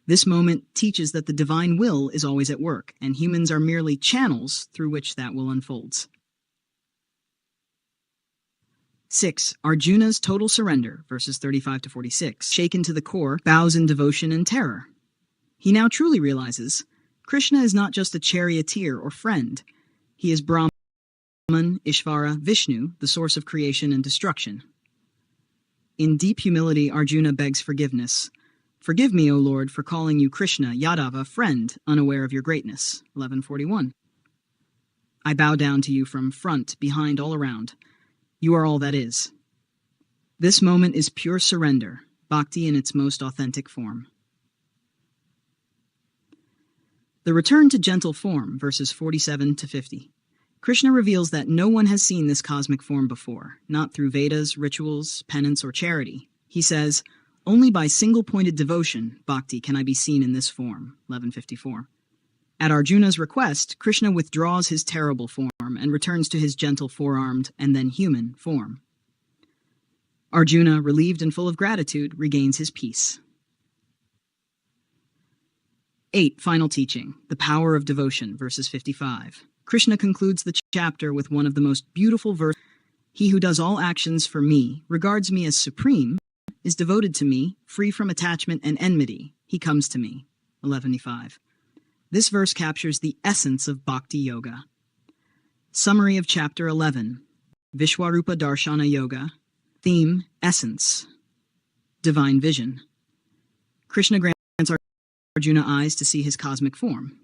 This moment teaches that the divine will is always at work, and humans are merely channels through which that will unfolds. 6. Arjuna's total surrender, verses 35 to 46. Shaken to the core, bows in devotion and terror. He now truly realizes Krishna is not just a charioteer or friend. He is Brahman, Ishvara, Vishnu, the source of creation and destruction. In deep humility, Arjuna begs forgiveness. "Forgive me, O Lord, for calling you Krishna, Yadava, friend, unaware of your greatness." 11:41. "I bow down to you from front, behind, all around. You are all that is." This moment is pure surrender, bhakti in its most authentic form. The return to gentle form, verses 47 to 50. Krishna reveals that no one has seen this cosmic form before, not through Vedas, rituals, penance, or charity. He says, "Only by single-pointed devotion, bhakti, can I be seen in this form." 11:54. At Arjuna's request, Krishna withdraws his terrible form and returns to his gentle four-armed and then human form. Arjuna, relieved and full of gratitude, regains his peace. 8. Final teaching, the power of devotion, verses 55. Krishna concludes the chapter with one of the most beautiful verses. "He who does all actions for me, regards me as supreme, is devoted to me, free from attachment and enmity. He comes to me." 11:5. This verse captures the essence of Bhakti Yoga. Summary of Chapter 11. Vishwarupa Darshana Yoga. Theme, Essence. Divine Vision. Krishna grants Arjuna eyes to see his cosmic form.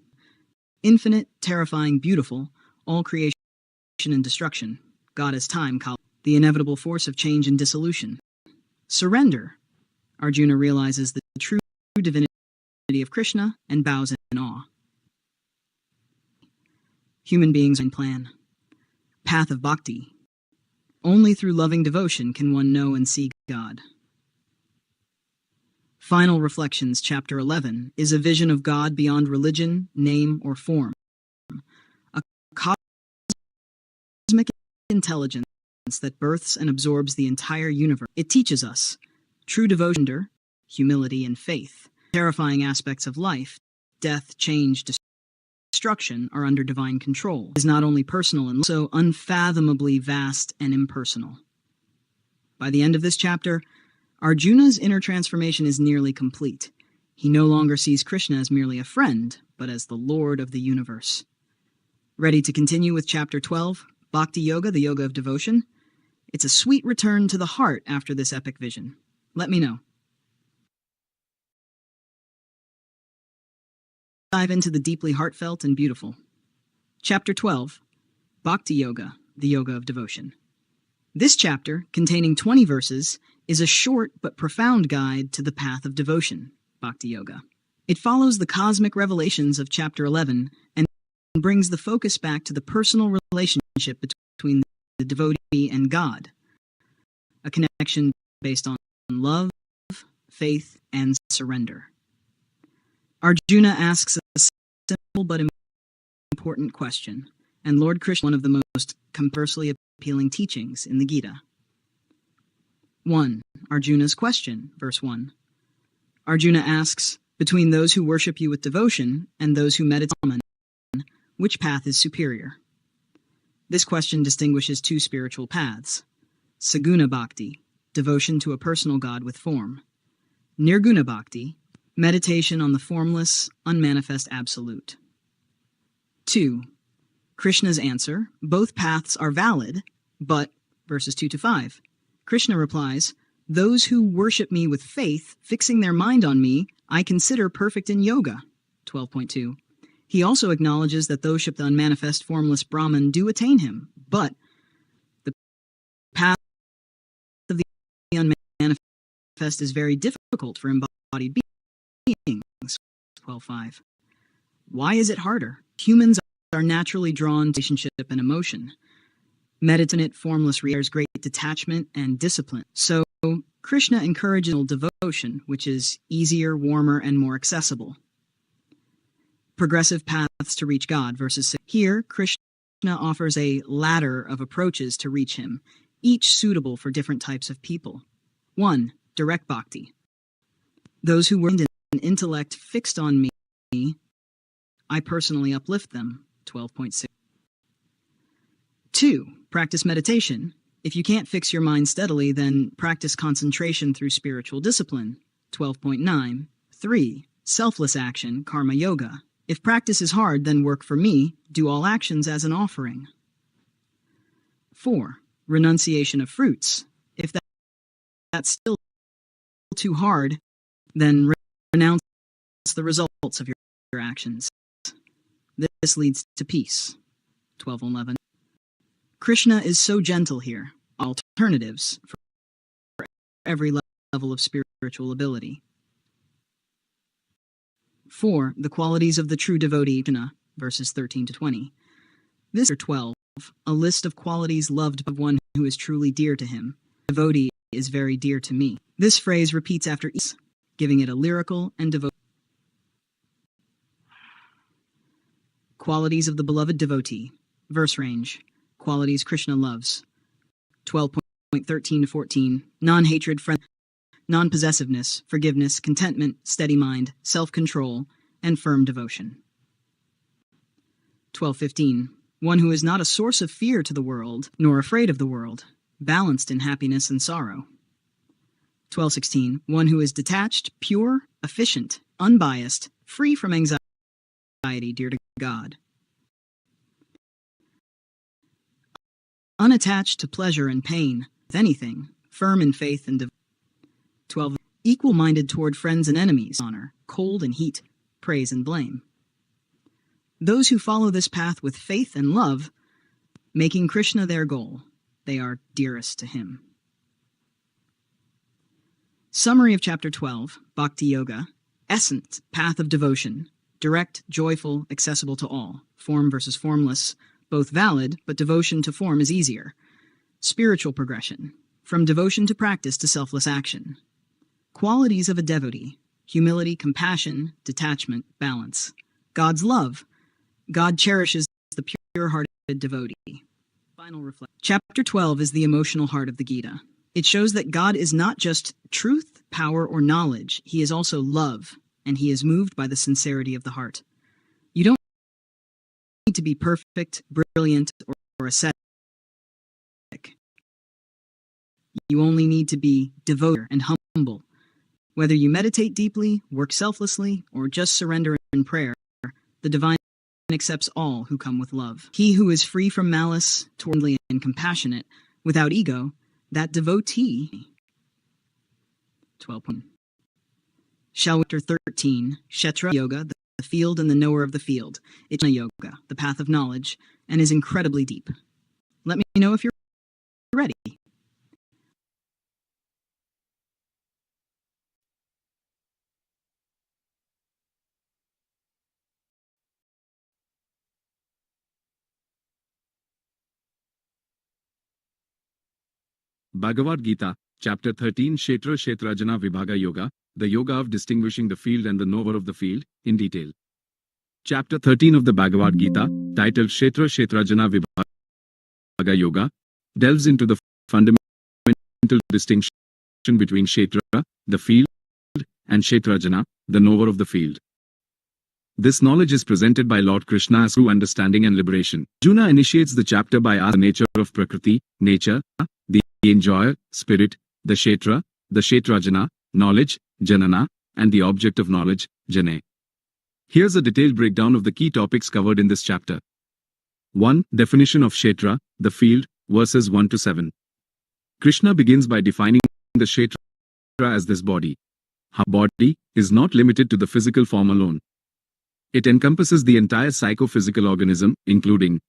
Infinite, terrifying, beautiful, all creation and destruction. God as time, Kala, the inevitable force of change and dissolution. Surrender. Arjuna realizes the true divinity of Krishna and bows in awe. Human beings in plan. Path of Bhakti. Only through loving devotion can one know and see God. Final Reflections, Chapter 11, is a vision of God beyond religion, name, or form. A cosmic intelligence that births and absorbs the entire universe. It teaches us true devotion, humility, and faith. Terrifying aspects of life, death, change, destruction, are under divine control. It is not only personal and also unfathomably vast and impersonal. By the end of this chapter, Arjuna's inner transformation is nearly complete. He no longer sees Krishna as merely a friend, but as the Lord of the universe. Ready to continue with Chapter 12, Bhakti Yoga, the Yoga of Devotion? It's a sweet return to the heart after this epic vision. Let me know. dive into the deeply heartfelt and beautiful. Chapter 12, Bhakti Yoga, the Yoga of Devotion. This chapter, containing 20 verses, is a short but profound guide to the path of devotion, Bhakti Yoga. It follows the cosmic revelations of Chapter 11 and brings the focus back to the personal relationship between the devotee and God, a connection based on love, faith, and surrender. Arjuna asks a simple but important question, and Lord Krishna, one of the most conversely appealing teachings in the Gita. 1. Arjuna's question, verse 1. Arjuna asks, between those who worship you with devotion and those who meditate on, which path is superior? This question distinguishes two spiritual paths. Saguna Bhakti, devotion to a personal God with form. Nirguna Bhakti, meditation on the formless, unmanifest absolute. 2. Krishna's answer, both paths are valid, but, verses 2 to 5, Krishna replies, those who worship me with faith, fixing their mind on me, I consider perfect in yoga. 12.2. He also acknowledges that those who worship the unmanifest, formless Brahman do attain him, but the path of the unmanifest is very difficult for embodied beings. 12.5. Why is it harder? Humans are naturally drawn to relationship and emotion. Meditate formless requires great detachment and discipline. So, Krishna encourages devotion, which is easier, warmer, and more accessible. Progressive paths to reach God, verses 6. Here, Krishna offers a ladder of approaches to reach him, each suitable for different types of people. 1. Direct bhakti. Those who work in an intellect fixed on me, I personally uplift them. 12.6. 2. Practice meditation. If you can't fix your mind steadily, then practice concentration through spiritual discipline. 12.9. 3. Selfless action, karma yoga. If practice is hard, then work for me. Do all actions as an offering. 4. Renunciation of fruits. If that's still too hard, then renounce the results of your actions. This leads to peace. 12.11. Krishna is so gentle here. Alternatives for every level of spiritual ability. 4. The qualities of the true devotee, verses 13 to 20. This is 12. A list of qualities loved by one who is truly dear to him. Devotee is very dear to me. This phrase repeats after each, giving it a lyrical and devotional. Qualities of the beloved devotee. Verse range. Qualities Krishna loves. 12.13 to 14. Non-hatred, non-possessiveness, forgiveness, contentment, steady mind, self-control, and firm devotion. 12.15. One who is not a source of fear to the world, nor afraid of the world, balanced in happiness and sorrow. 12.16. One who is detached, pure, efficient, unbiased, free from anxiety, dear to God. Unattached to pleasure and pain, with anything, firm in faith and devotion. 12. Equal-minded toward friends and enemies, honor, cold and heat, praise and blame. Those who follow this path with faith and love, making Krishna their goal, they are dearest to him. Summary of Chapter 12, Bhakti Yoga. Essence, path of devotion. Direct, joyful, accessible to all. Form versus formless. Both valid, but devotion to form is easier. Spiritual progression. From devotion to practice to selfless action. Qualities of a devotee. Humility, compassion, detachment, balance. God's love. God cherishes the pure-hearted devotee. Final reflection. Chapter 12 is the emotional heart of the Gita. It shows that God is not just truth, power, or knowledge. He is also love, and he is moved by the sincerity of the heart. You don't need to be perfect, brilliant, or ascetic. You only need to be devoted and humble. Whether you meditate deeply, work selflessly, or just surrender in prayer, the divine accepts all who come with love. He who is free from malice, towardly and compassionate, without ego, that devotee. 12. Chapter 13, Kshetra Yoga, the field and the knower of the field. It's yoga, the path of knowledge, and is incredibly deep. Let me know if you're ready. Bhagavad Gita, Chapter 13, Kshetra Kshetrajana Vibhaga Yoga, the yoga of distinguishing the field and the knower of the field, in detail. Chapter 13 of the Bhagavad Gita, titled Kshetra Kshetrajana Vibhaga Yoga, delves into the fundamental distinction between Kshetra, the field, and Kshetrajana, the knower of the field. This knowledge is presented by Lord Krishna as true understanding and liberation. Arjuna initiates the chapter by asking the nature of Prakriti, nature, the enjoyer, spirit, the Kshetra, the Kshetrajana, knowledge, Janana, and the object of knowledge, Jane. Here's a detailed breakdown of the key topics covered in this chapter. 1. Definition of Kshetra, the field, verses 1 to 7. Krishna begins by defining the Kshetra as this body. Our body is not limited to the physical form alone. It encompasses the entire psychophysical organism, including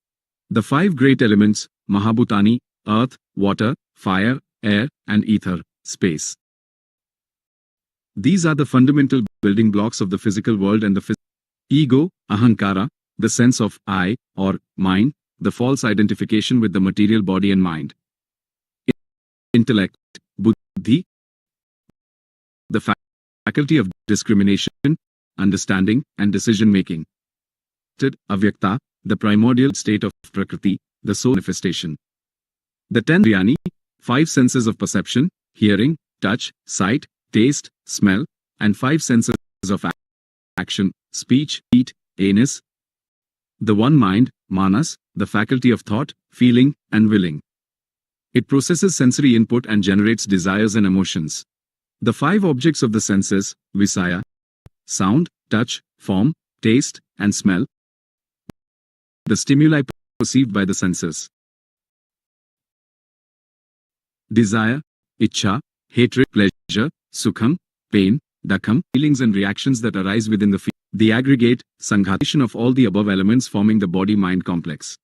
the 5 great elements, Mahabhutani, earth, water, fire, air, and ether, space. These are the fundamental building blocks of the physical world and the ego, ahankara, the sense of I, or mind, the false identification with the material body and mind. Intellect, buddhi, the faculty of discrimination, understanding, and decision-making. Avyakta, the primordial state of Prakriti, the soul manifestation. The 10 Indriyani, 5 senses of perception, hearing, touch, sight, taste, smell, and 5 senses of action, speech, heat, anus. The one mind, manas, the faculty of thought, feeling, and willing. It processes sensory input and generates desires and emotions. The 5 objects of the senses, visaya, sound, touch, form, taste, and smell. The stimuli perceived by the senses. Desire, ichcha, hatred, pleasure, sukham, pain, dukham, feelings and reactions that arise within the field. The aggregate, sanghatation of all the above elements forming the body-mind complex.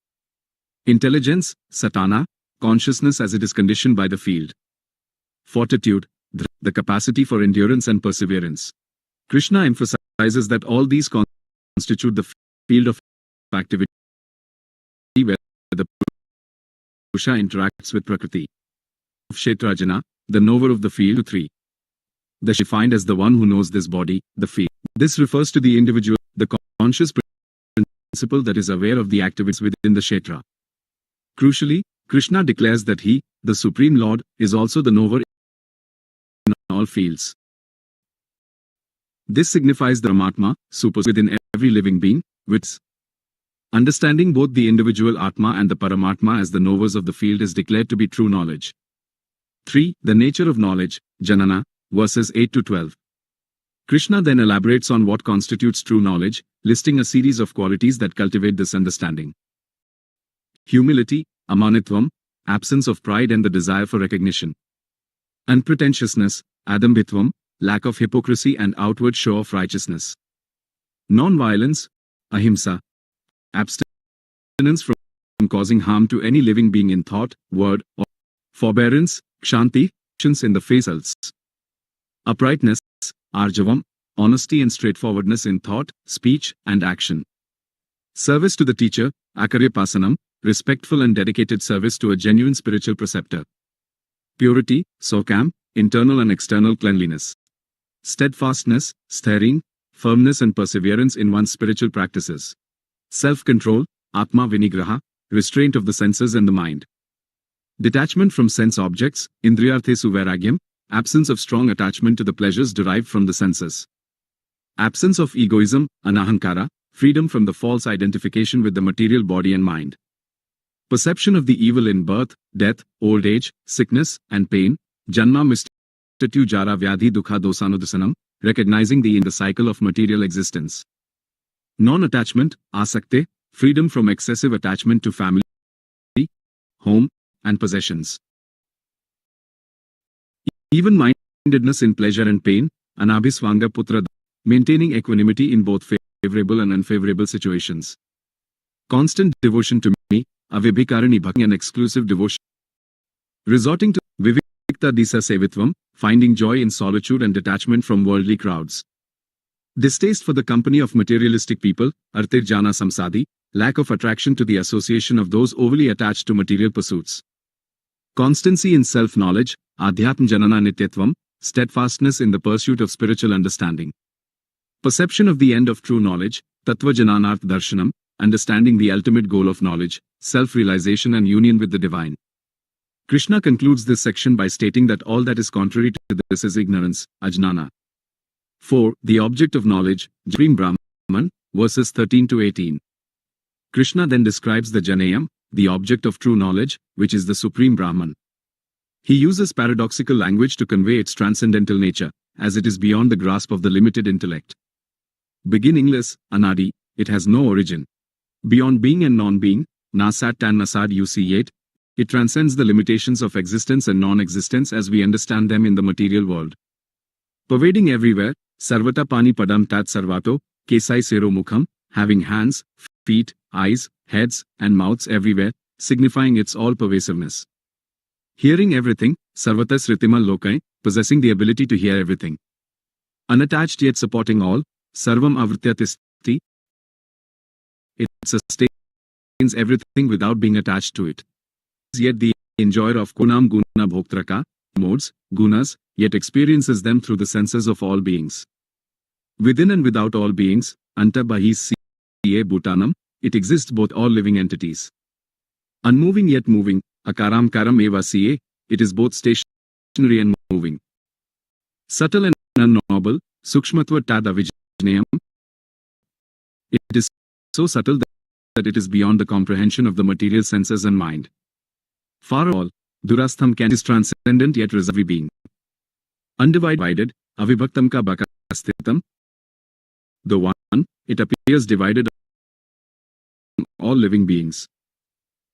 Intelligence, satana, consciousness as it is conditioned by the field. Fortitude, the capacity for endurance and perseverance. Krishna emphasizes that all these constitute the field of activity where the Purusha interacts with Prakriti. Kshetrajana, the knower of the field. 3. The defined as the one who knows this body, the field. This refers to the individual, the conscious principle that is aware of the activities within the Kshetra. Crucially, Krishna declares that he, the Supreme Lord, is also the knower in all fields. This signifies the Paramatma, super within every living being, which understanding both the individual Atma and the Paramatma as the knowers of the field is declared to be true knowledge. 3. The nature of knowledge, Janana, verses 8 to 12. Krishna then elaborates on what constitutes true knowledge, listing a series of qualities that cultivate this understanding. Humility, amanitvam, absence of pride and the desire for recognition. Unpretentiousness, adambhitvam, lack of hypocrisy and outward show of righteousness. Non-violence, ahimsa, abstinence from causing harm to any living being in thought, word, or forbearance, shanti, patience in the face. Uprightness, arjavam, honesty and straightforwardness in thought, speech, and action. Service to the teacher, akaryapasanam, respectful and dedicated service to a genuine spiritual preceptor. Purity, sokam, internal and external cleanliness. Steadfastness, sthairing, firmness and perseverance in one's spiritual practices. Self-control, atma vinigraha, restraint of the senses and the mind. Detachment from sense objects, indriyarthesu vairagyam, absence of strong attachment to the pleasures derived from the senses. Absence of egoism, anahankara, freedom from the false identification with the material body and mind. Perception of the evil in birth, death, old age, sickness, and pain, janma mrityu jara vyadhi dukha dosanudasanam, recognizing the cycle of material existence. Non-attachment, asakte, freedom from excessive attachment to family, home, and possessions. Even-mindedness in pleasure and pain, anabhisvanga putra, maintaining equanimity in both favorable and unfavorable situations. Constant devotion to me, avibhikarani bhakti, and exclusive devotion. Resorting to vivikta disa sevitvam, finding joy in solitude and detachment from worldly crowds. Distaste for the company of materialistic people, artir jana samsadi, lack of attraction to the association of those overly attached to material pursuits. Constancy in self-knowledge, adhyatm janana nityatvam, steadfastness in the pursuit of spiritual understanding. Perception of the end of true knowledge, tattva jananarth darshanam, understanding the ultimate goal of knowledge, self-realization and union with the divine. Krishna concludes this section by stating that all that is contrary to this is ignorance, ajnana. 4. The object of knowledge, Supreme Brahman, verses 13 to 18. Krishna then describes the Janayam, the object of true knowledge, which is the Supreme Brahman. He uses paradoxical language to convey its transcendental nature, as it is beyond the grasp of the limited intellect. Beginningless, anadi, it has no origin. Beyond being and non-being, nasat and nasad uc8, it transcends the limitations of existence and non-existence as we understand them in the material world. Pervading everywhere, sarvata pani padam tat sarvato, kesai sero mukham, having hands, feet, eyes, heads, and mouths everywhere, signifying its all-pervasiveness. Hearing everything, sarvata sritimal lokai, possessing the ability to hear everything. Unattached yet supporting all, sarvam avrityatisti, it sustains everything without being attached to it. Yet the enjoyer of kunam guna bhoktraka, modes, gunas, yet experiences them through the senses of all beings. Within and without all beings, anta bahis siye bhutanam, it exists both all living entities. Unmoving yet moving, akaram karam eva siye, it is both stationary and moving. Subtle and unknowable, sukshmatva tad avijnayam, it is so subtle that it is beyond the comprehension of the material senses and mind. Far all, durastham can is transcendent yet reserved being. Undivided, avibhaktam ka bakastitam, the one, it appears divided among all living beings.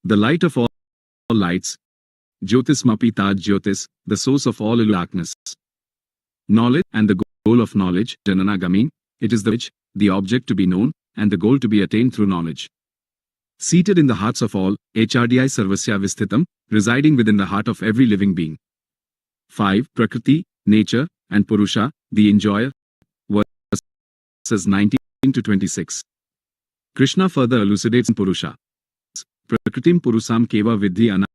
The light of all lights, jyotis mapi tad jyotis, the source of all darkness. Knowledge and the goal of knowledge, jananagami, it is the object to be known, and the goal to be attained through knowledge. Seated in the hearts of all, HRDI Sarvasya Visthitam, residing within the heart of every living being. 5. Prakriti, nature, and Purusha, the enjoyer, verses 19 to 26. Krishna further elucidates Purusha. Prakritim Purusam Keva Vidhi Ana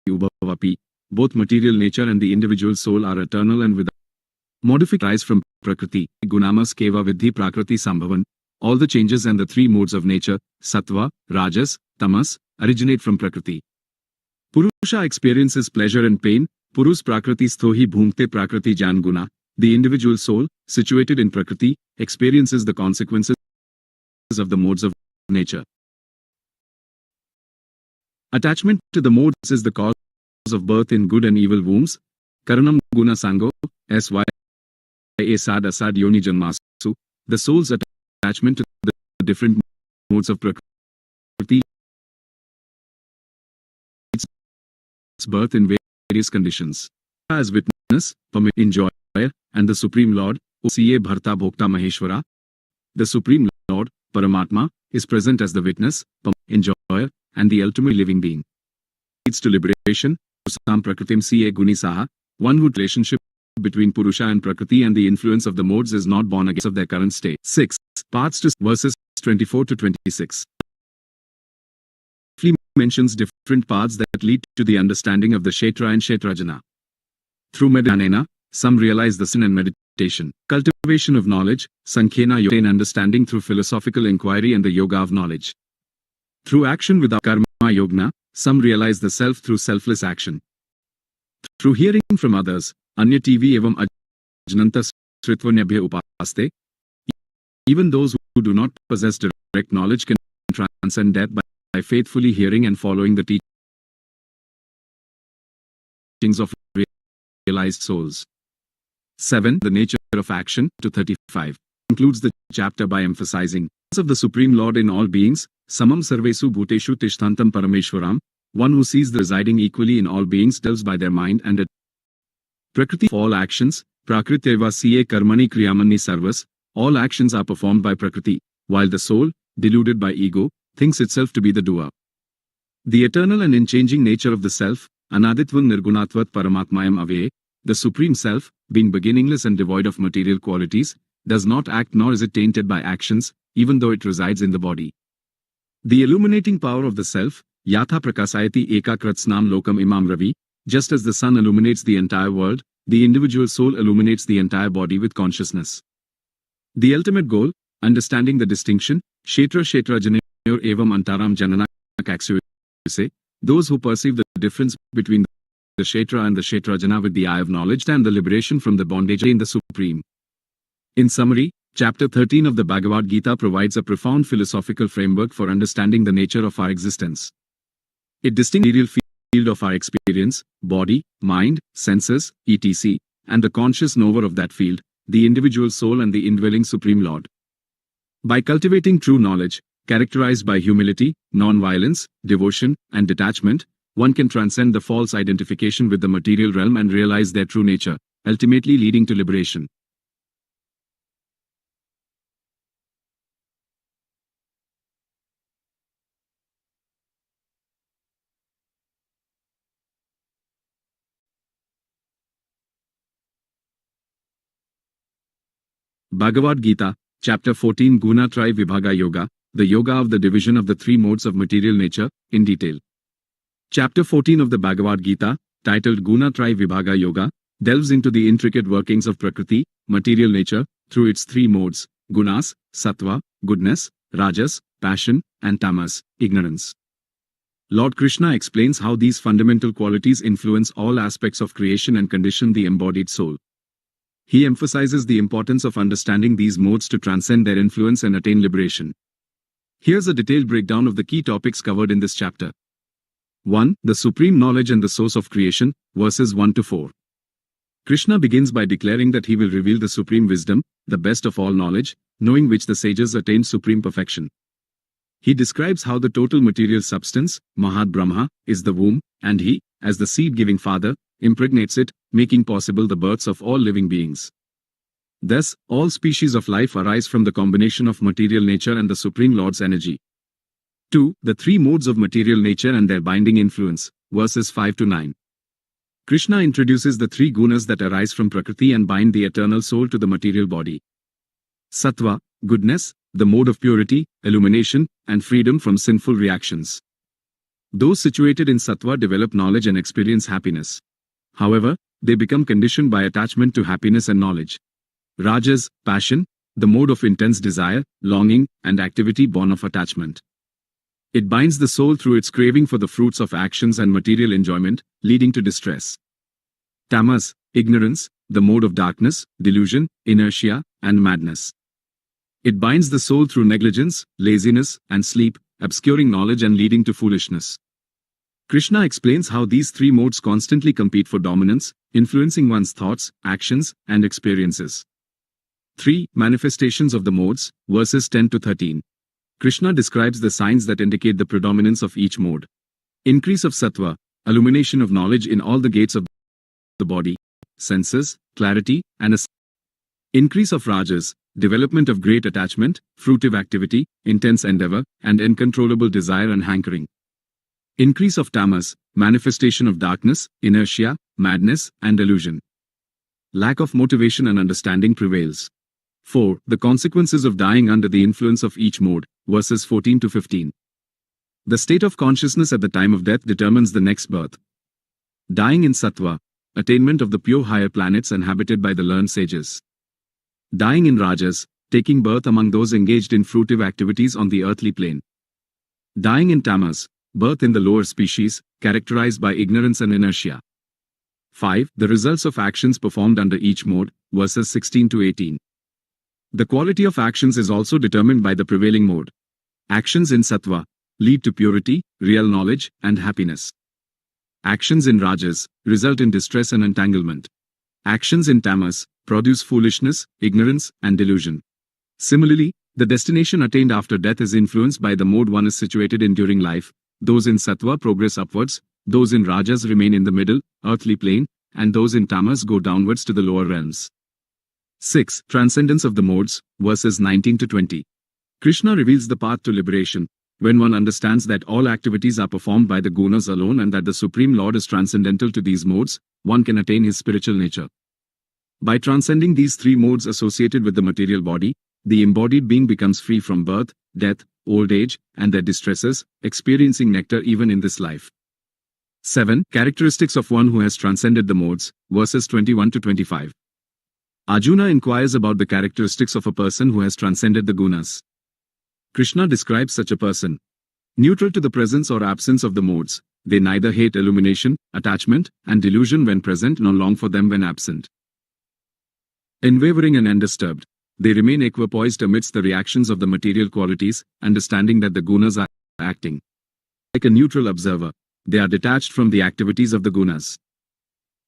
Ubhavapi, both material nature and the individual soul are eternal and without modification. Rise from Prakriti, Gunamas Keva Vidhi Prakriti Sambhavan. All the changes and the three modes of nature, Sattva, Rajas, Tamas, originate from Prakriti. Purusha experiences pleasure and pain, Purus Prakriti Sthohi Bhumte Prakriti Jan Guna. The individual soul, situated in Prakriti, experiences the consequences of the modes of nature. Attachment to the modes is the cause of birth in good and evil wombs. Karanam Guna Sango, Sy Asad Asad Yoni Janmasu. The soul's attachment to the different modes of Prakriti its birth in various conditions. As witness, enjoyer, and the Supreme Lord, O.C.A. Bharta Bhokta Maheshwara. The Supreme Lord, Paramatma, is present as the witness, enjoyer, and the ultimate living being. Leads to liberation, Sam Prakritim C.A. Gunisaha, one whose relationship between Purusha and Prakriti and the influence of the modes is not born against of their current state. 6. Paths to verses 24 to 26. He mentions different paths that lead to the understanding of the Kshetra and Kshetrajana. Through meditation, some realize the sin and meditation. Cultivation of knowledge, Sankhena Yoga, and understanding through philosophical inquiry and the Yoga of knowledge. Through action without Karma Yogna, some realize the self through selfless action. Through hearing from others, Anya TV evam ajnanta sritvanyabhya upaste, even those who do not possess direct knowledge can transcend death by faithfully hearing and following the teachings of realized souls. 7. The nature of action, to 35. Concludes the chapter by emphasizing of the Supreme Lord in all beings, samam sarvesu bhuteshu tishtantam parameshwaram, one who sees the residing equally in all beings tells by their mind and Prakriti of all actions, Prakriti Ca Karmani Kriyamani Sarvas, all actions are performed by Prakriti, while the soul, deluded by ego, thinks itself to be the doer. The eternal and unchanging nature of the self, Anaditvan Nirgunatvat Paramatmayam Avaye, the Supreme Self, being beginningless and devoid of material qualities, does not act nor is it tainted by actions, even though it resides in the body. The illuminating power of the self, Yatha Prakasayati Ekakratsnam Lokam Imam Ravi, just as the sun illuminates the entire world, the individual soul illuminates the entire body with consciousness. The ultimate goal, understanding the distinction, Kshetra Kshetrajanyor Evam Antaram Janana Kaksu, those who perceive the difference between the Kshetra and the Kshetrajana with the eye of knowledge and the liberation from the bondage in the Supreme. In summary, Chapter 13 of the Bhagavad Gita provides a profound philosophical framework for understanding the nature of our existence. It distinguishes the field of our experience, body, mind, senses, etc., and the conscious knower of that field, the individual soul and the indwelling Supreme Lord. By cultivating true knowledge, characterized by humility, non-violence, devotion, and detachment, one can transcend the false identification with the material realm and realize their true nature, ultimately leading to liberation. Bhagavad Gita, Chapter 14 Gunatraya Vibhaga Yoga, the Yoga of the division of the three modes of material nature, in detail. Chapter 14 of the Bhagavad Gita, titled Gunatraya Vibhaga Yoga, delves into the intricate workings of Prakriti, material nature, through its three modes, gunas, sattva, goodness, rajas, passion, and tamas, ignorance. Lord Krishna explains how these fundamental qualities influence all aspects of creation and condition the embodied soul. He emphasizes the importance of understanding these modes to transcend their influence and attain liberation. Here's a detailed breakdown of the key topics covered in this chapter. 1. The Supreme Knowledge and the Source of Creation, verses 1 to 4. Krishna begins by declaring that he will reveal the Supreme Wisdom, the best of all knowledge, knowing which the sages attain supreme perfection. He describes how the total material substance, Mahat Brahma, is the womb, and he, as the seed-giving father, impregnates it, making possible the births of all living beings. Thus, all species of life arise from the combination of material nature and the Supreme Lord's energy. 2. The three modes of material nature and their binding influence, verses 5 to 9. Krishna introduces the three gunas that arise from Prakriti and bind the eternal soul to the material body. Sattva, goodness, the mode of purity, illumination, and freedom from sinful reactions. Those situated in Sattva develop knowledge and experience happiness. However, they become conditioned by attachment to happiness and knowledge. Rajas, passion, the mode of intense desire, longing, and activity born of attachment. It binds the soul through its craving for the fruits of actions and material enjoyment, leading to distress. Tamas, ignorance, the mode of darkness, delusion, inertia, and madness. It binds the soul through negligence, laziness, and sleep, obscuring knowledge and leading to foolishness. Krishna explains how these three modes constantly compete for dominance, influencing one's thoughts, actions, and experiences. 3. Manifestations of the modes, verses 10 to 13. Krishna describes the signs that indicate the predominance of each mode. Increase of sattva, illumination of knowledge in all the gates of the body, senses, clarity, and increase of rajas, development of great attachment, fruitive activity, intense endeavor, and uncontrollable desire and hankering. Increase of tamas, manifestation of darkness, inertia, madness, and delusion. Lack of motivation and understanding prevails. 4. The consequences of dying under the influence of each mode, verses 14 to 15. The state of consciousness at the time of death determines the next birth. Dying in sattva, attainment of the pure higher planets inhabited by the learned sages. Dying in rajas, taking birth among those engaged in fruitive activities on the earthly plane. Dying in tamas, birth in the lower species, characterized by ignorance and inertia. 5. The results of actions performed under each mode, verses 16 to 18. The quality of actions is also determined by the prevailing mode. Actions in sattva lead to purity, real knowledge, and happiness. Actions in rajas result in distress and entanglement. Actions in tamas produce foolishness, ignorance, and delusion. Similarly, the destination attained after death is influenced by the mode one is situated in during life. Those in sattva progress upwards, those in rajas remain in the middle, earthly plane, and those in tamas go downwards to the lower realms. 6. Transcendence of the modes, verses 19 to 20. Krishna reveals the path to liberation. When one understands that all activities are performed by the gunas alone and that the Supreme Lord is transcendental to these modes, one can attain his spiritual nature. By transcending these three modes associated with the material body, the embodied being becomes free from birth, death, old age, and their distresses, experiencing nectar even in this life. 7. Characteristics of one who has transcended the modes, verses 21 to 25. Arjuna inquires about the characteristics of a person who has transcended the gunas. Krishna describes such a person. Neutral to the presence or absence of the modes, they neither hate illumination, attachment, and delusion when present nor long for them when absent. Unwavering and undisturbed, they remain equipoised amidst the reactions of the material qualities, understanding that the gunas are acting. Like a neutral observer, they are detached from the activities of the gunas.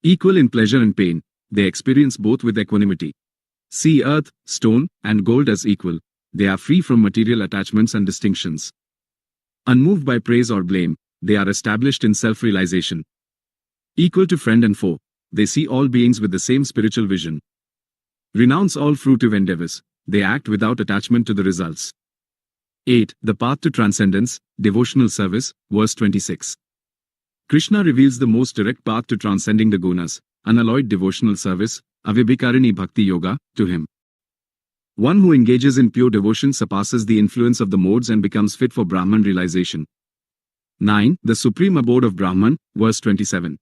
Equal in pleasure and pain, they experience both with equanimity. See earth, stone, and gold as equal. They are free from material attachments and distinctions. Unmoved by praise or blame, they are established in self-realization. Equal to friend and foe, they see all beings with the same spiritual vision. Renounce all fruitive endeavors, they act without attachment to the results. 8. The path to transcendence, devotional service, verse 26. Krishna reveals the most direct path to transcending the gunas, unalloyed devotional service, avibhikarini bhakti yoga, to him. One who engages in pure devotion surpasses the influence of the modes and becomes fit for Brahman realization. 9. The supreme abode of Brahman, verse 27.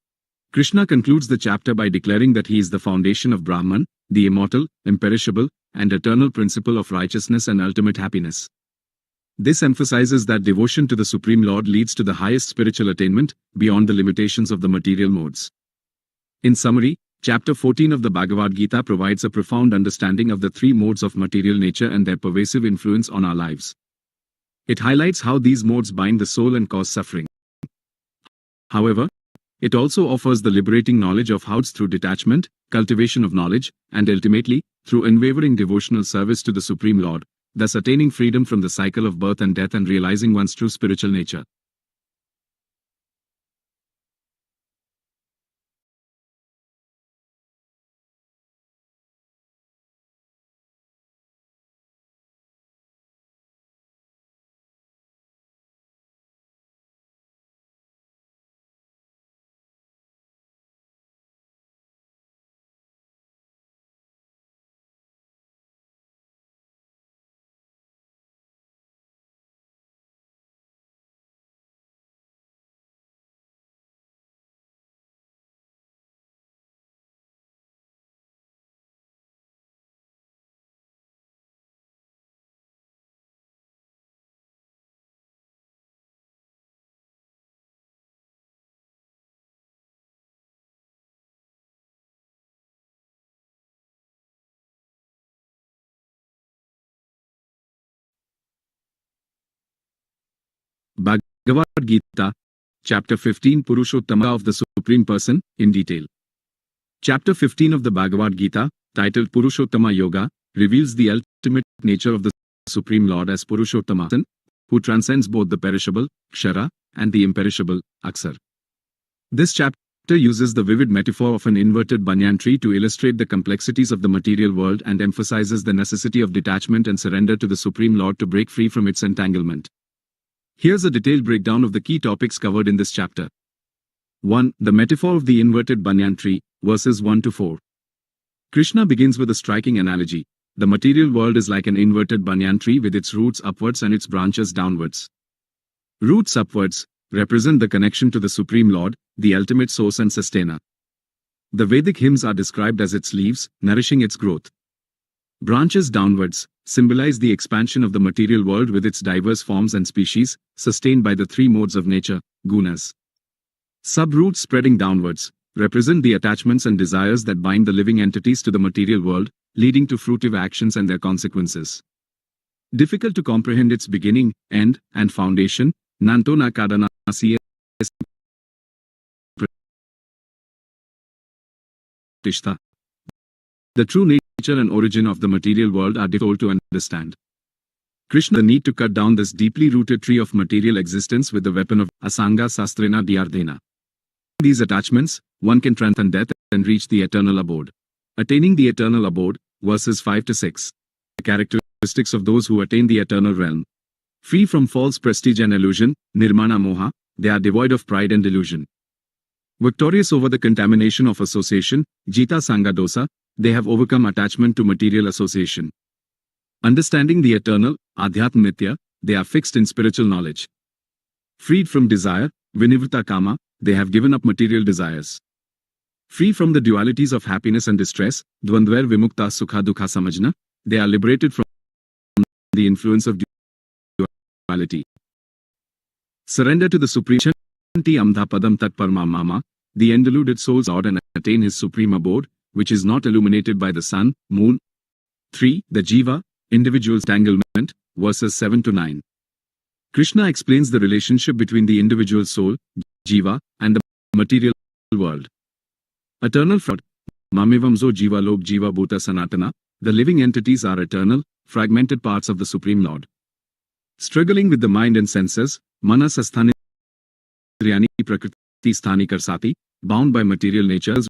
Krishna concludes the chapter by declaring that he is the foundation of Brahman, the immortal, imperishable, and eternal principle of righteousness and ultimate happiness. This emphasizes that devotion to the Supreme Lord leads to the highest spiritual attainment, beyond the limitations of the material modes. In summary, Chapter 14 of the Bhagavad Gita provides a profound understanding of the three modes of material nature and their pervasive influence on our lives. It highlights how these modes bind the soul and cause suffering. However, it also offers the liberating knowledge of how through detachment, cultivation of knowledge, and ultimately, through unwavering devotional service to the Supreme Lord, thus attaining freedom from the cycle of birth and death and realizing one's true spiritual nature. Bhagavad Gita, Chapter 15 Purushottama of the Supreme Person, in detail. Chapter 15 of the Bhagavad Gita, titled Purushottama Yoga, reveals the ultimate nature of the Supreme Lord as Purushottama, who transcends both the perishable, Kshara, and the imperishable, Aksar. This chapter uses the vivid metaphor of an inverted banyan tree to illustrate the complexities of the material world and emphasizes the necessity of detachment and surrender to the Supreme Lord to break free from its entanglement. Here's a detailed breakdown of the key topics covered in this chapter. 1. The metaphor of the inverted banyan tree, verses 1 to 4. Krishna begins with a striking analogy. The material world is like an inverted banyan tree with its roots upwards and its branches downwards. Roots upwards represent the connection to the Supreme Lord, the ultimate source and sustainer. The Vedic hymns are described as its leaves, nourishing its growth. Branches downwards symbolize the expansion of the material world with its diverse forms and species, sustained by the three modes of nature, gunas. Subroots spreading downwards represent the attachments and desires that bind the living entities to the material world, leading to fruitive actions and their consequences. Difficult to comprehend its beginning, end, and foundation, Nantona Kadana CS. The true nature and origin of the material world are difficult to understand. Krishna the need to cut down this deeply rooted tree of material existence with the weapon of Asanga Sastrena Dhyardhena. These attachments, one can transcend death and reach the eternal abode. Attaining the eternal abode, verses 5 to 6. The characteristics of those who attain the eternal realm. Free from false prestige and illusion, nirmana moha, they are devoid of pride and delusion. Victorious over the contamination of association, jita sanga dosa, they have overcome attachment to material association. Understanding the eternal, adhyatma nitya, they are fixed in spiritual knowledge. Freed from desire, vinivrita kama, they have given up material desires. Free from the dualities of happiness and distress, dvandvair vimukta sukha dukha samajna, they are liberated from the influence of duality. Surrender to the Supreme. Chanti amdha padam tat parma mama, the undeluded soul's Lord and attain his supreme abode, which is not illuminated by the sun, moon. 3. The jiva, individual's entanglement, verses 7 to 9. Krishna explains the relationship between the individual soul, jiva, and the material world. Eternal fraud, mamivamzo jiva lok jiva bhuta sanatana, the living entities are eternal, fragmented parts of the Supreme Lord. Struggling with the mind and senses, manas asthani prakriti sthani karsati, bound by material natures,